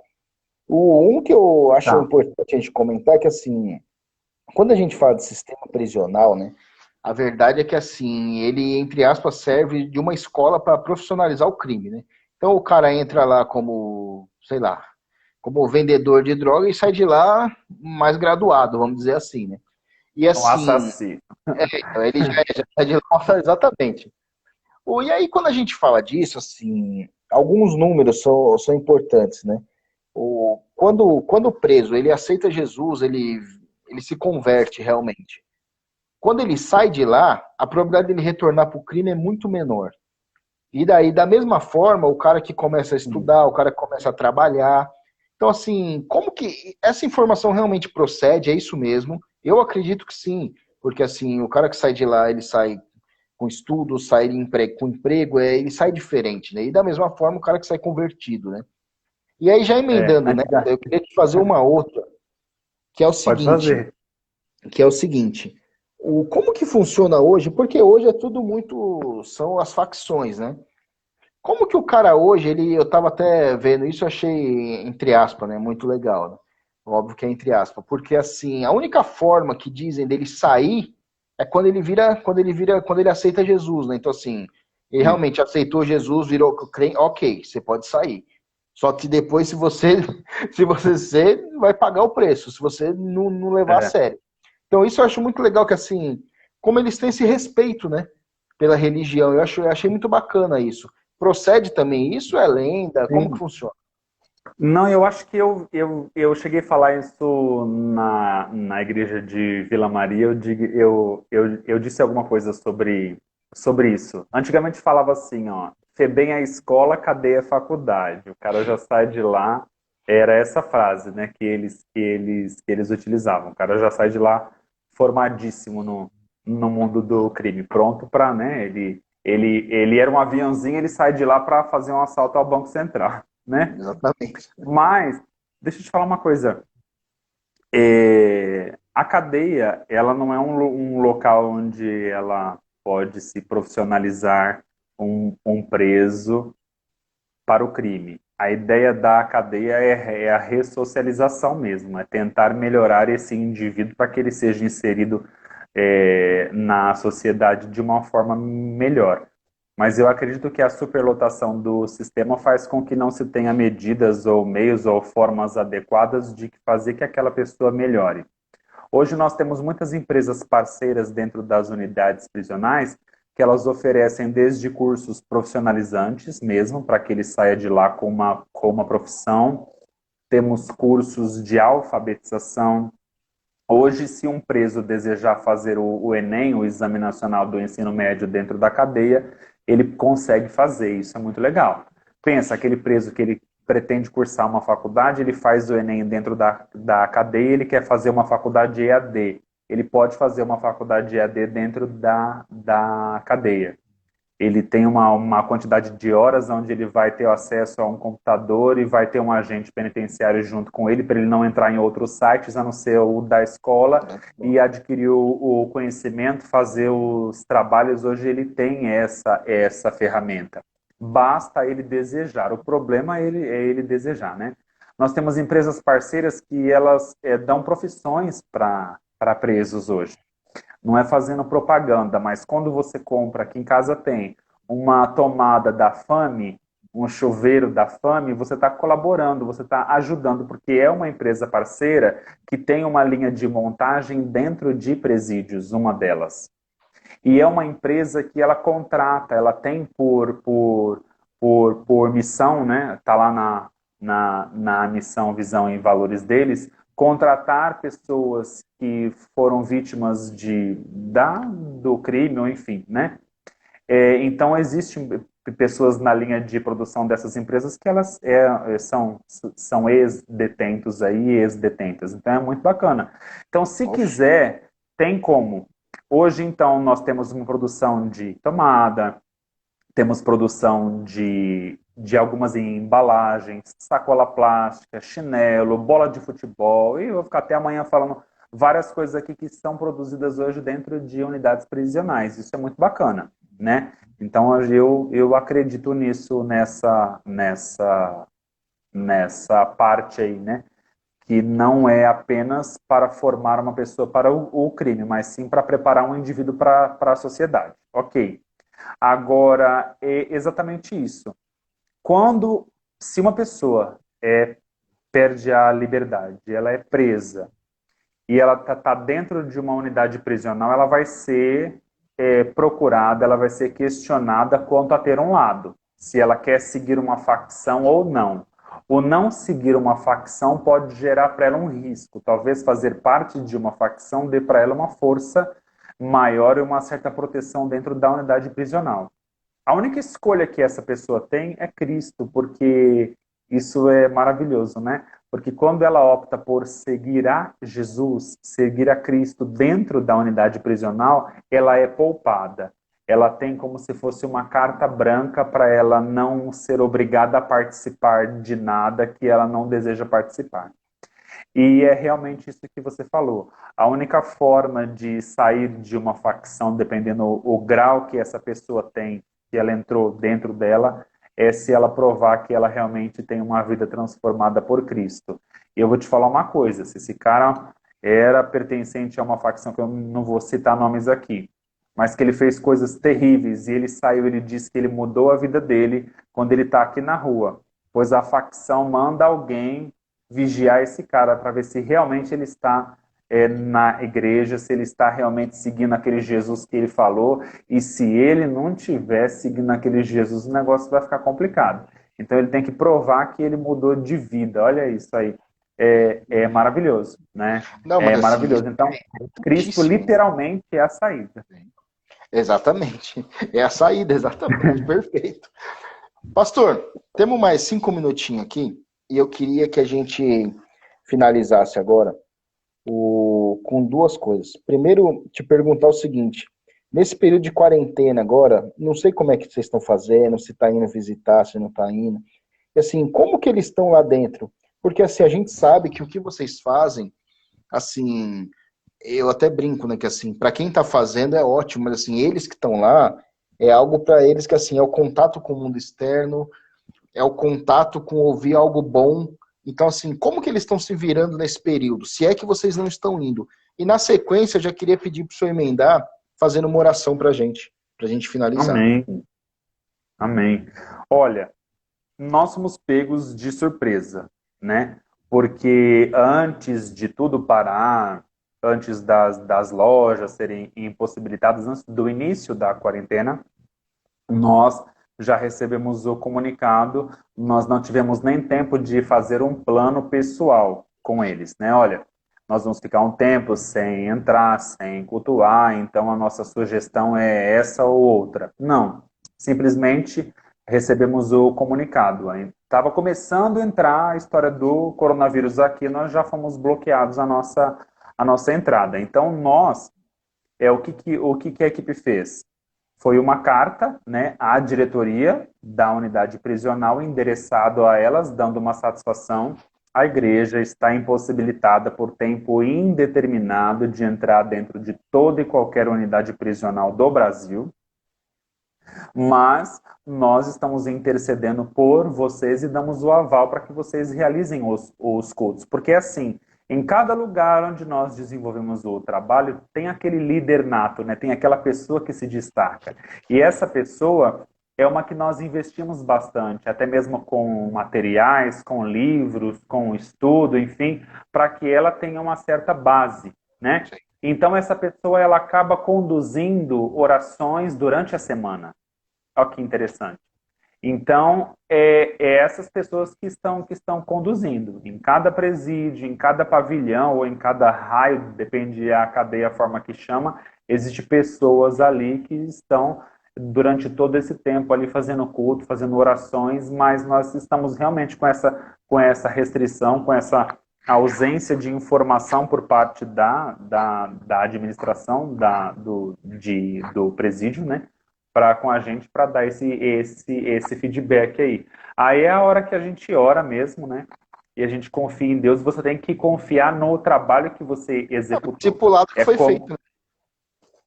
Um que eu acho Tá. importante a gente comentar é que, assim, quando a gente fala de sistema prisional, né, a verdade é que, assim, ele, entre aspas, serve de uma escola para profissionalizar o crime, né? Então o cara entra lá como, sei lá, como vendedor de droga e sai de lá mais graduado, vamos dizer assim, né? E Um assim, assassino. ele já sai de lá, exatamente. E aí, quando a gente fala disso, assim, alguns números são importantes, né? Quando o preso ele aceita Jesus, ele se converte realmente. Quando ele sai de lá, a probabilidade dele retornar para o crime é muito menor. E daí, da mesma forma, o cara que começa a estudar, o cara que começa a trabalhar. Então, assim, como que essa informação realmente procede? É isso mesmo? Eu acredito que sim, porque assim, o cara que sai de lá, ele sai com estudo, sai com emprego, ele sai diferente, né? E da mesma forma, o cara que sai convertido, né? E aí, já emendando, né? Antiga. Eu queria te fazer uma outra, que é o Pode seguinte, fazer. que é o seguinte, como que funciona hoje? Porque hoje é tudo muito, são as facções, né? Como que o cara hoje, eu tava até vendo isso, eu achei, entre aspas, né, muito legal, né? Óbvio que é entre aspas, porque assim, a única forma que dizem dele sair é quando ele aceita Jesus, né? Então assim, ele Sim. realmente aceitou Jesus, virou crente, ok, você pode sair. Só que depois, se você, se você vai pagar o preço, se você não levar a É. sério. Então isso eu acho muito legal que assim, como eles têm esse respeito, né? Pela religião, eu achei muito bacana isso. Procede também isso? É lenda? Como que Sim. funciona? Não, eu acho que eu cheguei a falar isso na igreja de Vila Maria. Eu disse alguma coisa sobre isso. Antigamente falava assim, ó, FEBEM é a escola, cadeia é a faculdade. O cara já sai de lá, era essa frase, né, que eles utilizavam. O cara já sai de lá formadíssimo no mundo do crime, pronto para, né, ele era um aviãozinho, ele sai de lá para fazer um assalto ao Banco Central, né? Exatamente. Mas, deixa eu te falar uma coisa. A cadeia, ela não é um local onde ela pode se profissionalizar um preso para o crime. A ideia da cadeia é a ressocialização mesmo, é tentar melhorar esse indivíduo para que ele seja inserido na sociedade de uma forma melhor. Mas eu acredito que a superlotação do sistema faz com que não se tenha medidas ou meios ou formas adequadas de fazer que aquela pessoa melhore. Hoje nós temos muitas empresas parceiras dentro das unidades prisionais que elas oferecem desde cursos profissionalizantes mesmo, para que ele saia de lá com uma profissão. Temos cursos de alfabetização. Hoje, se um preso desejar fazer o Enem, o Exame Nacional do Ensino Médio dentro da cadeia, ele consegue fazer, isso é muito legal. Pensa, aquele preso que ele pretende cursar uma faculdade, ele faz o Enem dentro da cadeia, ele quer fazer uma faculdade EAD. Ele pode fazer uma faculdade EAD dentro da cadeia. ele tem uma quantidade de horas onde ele vai ter acesso a um computador e vai ter um agente penitenciário junto com ele para ele não entrar em outros sites, a não ser o da escola, e adquirir o conhecimento, fazer os trabalhos. Hoje ele tem essa ferramenta. Basta ele desejar. O problema é ele desejar, né? Nós temos empresas parceiras que elas dão profissões para presos hoje. Não é fazendo propaganda, mas quando você compra, aqui em casa tem uma tomada da Fame, um chuveiro da Fame, você está colaborando, você está ajudando, porque é uma empresa parceira que tem uma linha de montagem dentro de presídios, uma delas. E é uma empresa que ela contrata, ela tem por missão, né? Está lá na missão, visão e valores deles, contratar pessoas que foram vítimas do crime, ou enfim, né? Então, existem pessoas na linha de produção dessas empresas que elas são ex-detentos aí, ex-detentas. Então, é muito bacana. Então, se quiser, tem como. Hoje, então, nós temos uma produção de tomada, temos produção de algumas embalagens, sacola plástica, chinelo, bola de futebol, e eu vou ficar até amanhã falando várias coisas aqui que são produzidas hoje dentro de unidades prisionais. Isso é muito bacana, né? Então, eu acredito nisso, nessa parte aí, né? Que não é apenas para formar uma pessoa para o crime, mas sim para preparar um indivíduo para a sociedade. Ok. Agora, é exatamente isso. Se uma pessoa perde a liberdade, ela é presa, e ela está dentro de uma unidade prisional, ela vai ser procurada, ela vai ser questionada quanto a ter um lado, se ela quer seguir uma facção ou não. O não seguir uma facção pode gerar para ela um risco. Talvez fazer parte de uma facção dê para ela uma força maior e uma certa proteção dentro da unidade prisional. A única escolha que essa pessoa tem é Cristo, porque isso é maravilhoso, né? Porque quando ela opta por seguir a Jesus, seguir a Cristo dentro da unidade prisional, ela é poupada. Ela tem como se fosse uma carta branca para ela não ser obrigada a participar de nada que ela não deseja participar. E é realmente isso que você falou. A única forma de sair de uma facção, dependendo o grau que essa pessoa tem, que ela entrou dentro dela, é se ela provar que ela realmente tem uma vida transformada por Cristo. E eu vou te falar uma coisa, se esse cara era pertencente a uma facção, que eu não vou citar nomes aqui, mas que ele fez coisas terríveis, e ele saiu, ele disse que ele mudou a vida dele quando ele está aqui na rua, pois a facção manda alguém vigiar esse cara para ver se realmente ele está na igreja, se ele está realmente seguindo aquele Jesus que ele falou, e se ele não estiver seguindo aquele Jesus, o negócio vai ficar complicado. Então ele tem que provar que ele mudou de vida. Olha isso aí. É maravilhoso, né? Não, É mas assim, maravilhoso. Então, Cristo literalmente é a saída. Exatamente. É a saída, exatamente. Perfeito. Pastor, temos mais 5 minutinhos aqui e eu queria que a gente finalizasse agora com duas coisas. Primeiro, te perguntar o seguinte: nesse período de quarentena agora, não sei como é que vocês estão fazendo, se está indo visitar, se não está indo. E assim, como que eles estão lá dentro? Porque assim, a gente sabe que o que vocês fazem, assim, eu até brinco, né, que assim, para quem está fazendo é ótimo, mas assim, eles que estão lá, é algo para eles que assim, é o contato com o mundo externo, é o contato com ouvir algo bom. Então, assim, como que eles estão se virando nesse período? Se é que vocês não estão indo. E na sequência, eu já queria pedir para o senhor emendar, fazendo uma oração para a gente finalizar. Amém. Amém. Olha, nós somos pegos de surpresa, né? Porque antes de tudo parar, antes das lojas serem impossibilitadas, antes do início da quarentena, nós já recebemos o comunicado, nós não tivemos nem tempo de fazer um plano pessoal com eles, né? Olha, nós vamos ficar um tempo sem entrar, sem cultuar, então a nossa sugestão é essa ou outra. Não, simplesmente recebemos o comunicado. Estava começando a entrar a história do coronavírus aqui, nós já fomos bloqueados a nossa entrada. Então nós, o que a equipe fez? Foi uma carta, né, à diretoria da unidade prisional, endereçado a elas, dando uma satisfação. A igreja está impossibilitada por tempo indeterminado de entrar dentro de toda e qualquer unidade prisional do Brasil, mas nós estamos intercedendo por vocês e damos o aval para que vocês realizem os cultos. Porque, assim, em cada lugar onde nós desenvolvemos o trabalho, tem aquele líder nato, né? Tem aquela pessoa que se destaca. E essa pessoa é uma que nós investimos bastante, até mesmo com materiais, com livros, com estudo, enfim, para que ela tenha uma certa base, né? Então, essa pessoa, ela acaba conduzindo orações durante a semana. Olha que interessante. Então, é essas pessoas que estão conduzindo. Em cada presídio, em cada pavilhão ou em cada raio, depende a cadeia, a forma que chama, existem pessoas ali que estão, durante todo esse tempo, ali fazendo culto, fazendo orações, mas nós estamos realmente com essa restrição, com essa ausência de informação por parte da administração do presídio, né? Com a gente para dar esse feedback aí. Aí é a hora que a gente ora mesmo, né? E a gente confia em Deus. Você tem que confiar no trabalho que você executou. Discipulado que foi feito. Né?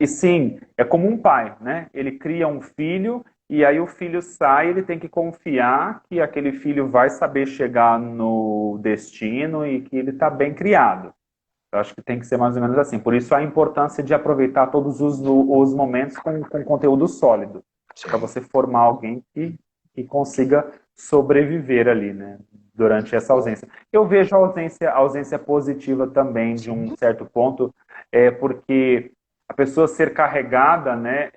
E sim, é como um pai, né? Ele cria um filho e aí o filho sai, ele tem que confiar que aquele filho vai saber chegar no destino e que ele está bem criado. Eu acho que tem que ser mais ou menos assim. Por isso a importância de aproveitar todos os momentos com conteúdo sólido. Para você formar alguém que consiga sobreviver ali, né? Durante essa ausência. Eu vejo a ausência positiva também, de um certo ponto, porque a pessoa ser carregada, né,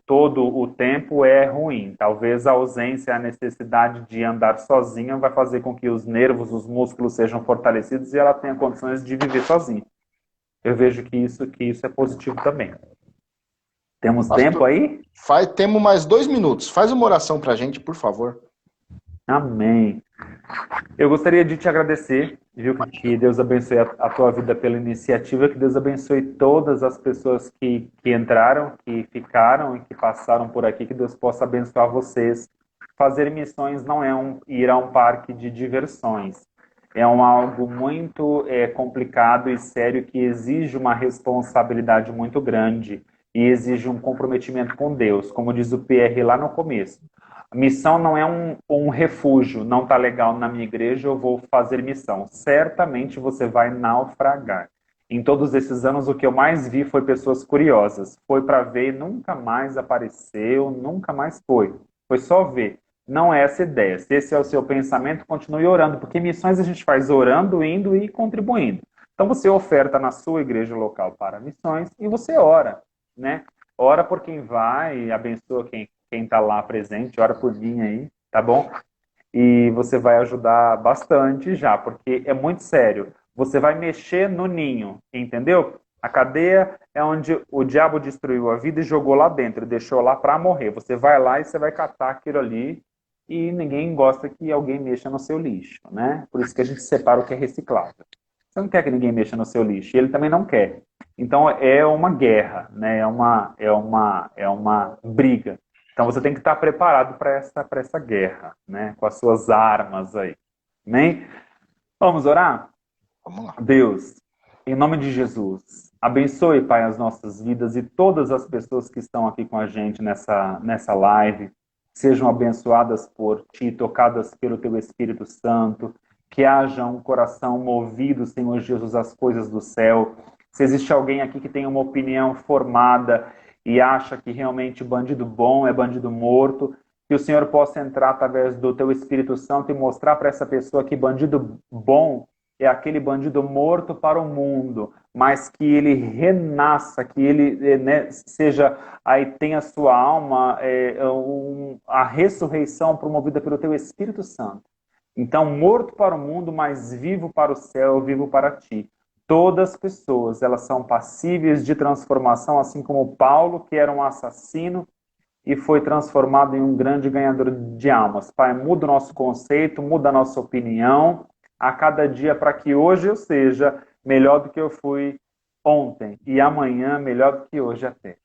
todo o tempo é ruim. Talvez a ausência, a necessidade de andar sozinha vai fazer com que os nervos, os músculos sejam fortalecidos e ela tenha condições de viver sozinha. Eu vejo que isso é positivo também. Temos tempo aí? Temos mais 2 minutos. Faz uma oração para a gente, por favor. Amém. Eu gostaria de te agradecer, viu? Que Deus abençoe a tua vida pela iniciativa, que Deus abençoe todas as pessoas que entraram, que ficaram e que passaram por aqui, que Deus possa abençoar vocês. Fazer missões não é ir a um parque de diversões, é algo muito complicado e sério que exige uma responsabilidade muito grande e exige um comprometimento com Deus, como diz o PR lá no começo. Missão não é um refúgio, não está legal na minha igreja, eu vou fazer missão. Certamente você vai naufragar. Em todos esses anos, o que eu mais vi foi pessoas curiosas. Foi para ver e nunca mais apareceu, nunca mais foi. Foi só ver. Não é essa ideia. Se esse é o seu pensamento, continue orando, porque missões a gente faz orando, indo e contribuindo. Então você oferta na sua igreja local para missões e você ora, né? Ora por quem vai, abençoa quem está lá presente, ora por mim aí, tá bom? E você vai ajudar bastante já, porque é muito sério. Você vai mexer no ninho, entendeu? A cadeia é onde o diabo destruiu a vida e jogou lá dentro, deixou lá para morrer. Você vai lá e você vai catar aquilo ali e ninguém gosta que alguém mexa no seu lixo, né? Por isso que a gente separa o que é reciclável. Você não quer que ninguém mexa no seu lixo, e ele também não quer. Então é uma guerra, né? É uma briga. Então você tem que estar preparado para essa guerra, né? Com as suas armas aí. Amém? Vamos orar? Vamos lá. Deus, em nome de Jesus, abençoe, Pai, as nossas vidas e todas as pessoas que estão aqui com a gente nessa live. Sejam abençoadas por Ti, tocadas pelo Teu Espírito Santo. Que haja um coração movido, Senhor Jesus, às coisas do céu. Se existe alguém aqui que tem uma opinião formada e acha que realmente bandido bom é bandido morto, que o Senhor possa entrar através do Teu Espírito Santo e mostrar para essa pessoa que bandido bom é aquele bandido morto para o mundo, mas que ele renasça, que ele seja, aí tem a sua alma, a ressurreição promovida pelo Teu Espírito Santo. Então, morto para o mundo, mas vivo para o céu, vivo para Ti. Todas as pessoas, elas são passíveis de transformação, assim como Paulo, que era um assassino e foi transformado em um grande ganhador de almas. Pai, muda o nosso conceito, muda a nossa opinião a cada dia para que hoje eu seja melhor do que eu fui ontem e amanhã melhor do que hoje até.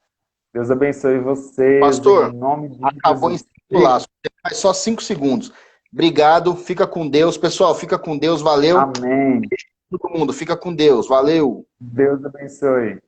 Deus abençoe vocês, Pastor, em nome de acabou em Jesus. 5 laços. Mais só 5 segundos. Obrigado, fica com Deus. Pessoal, fica com Deus, valeu. Amém. Todo mundo, fica com Deus, valeu. Deus abençoe.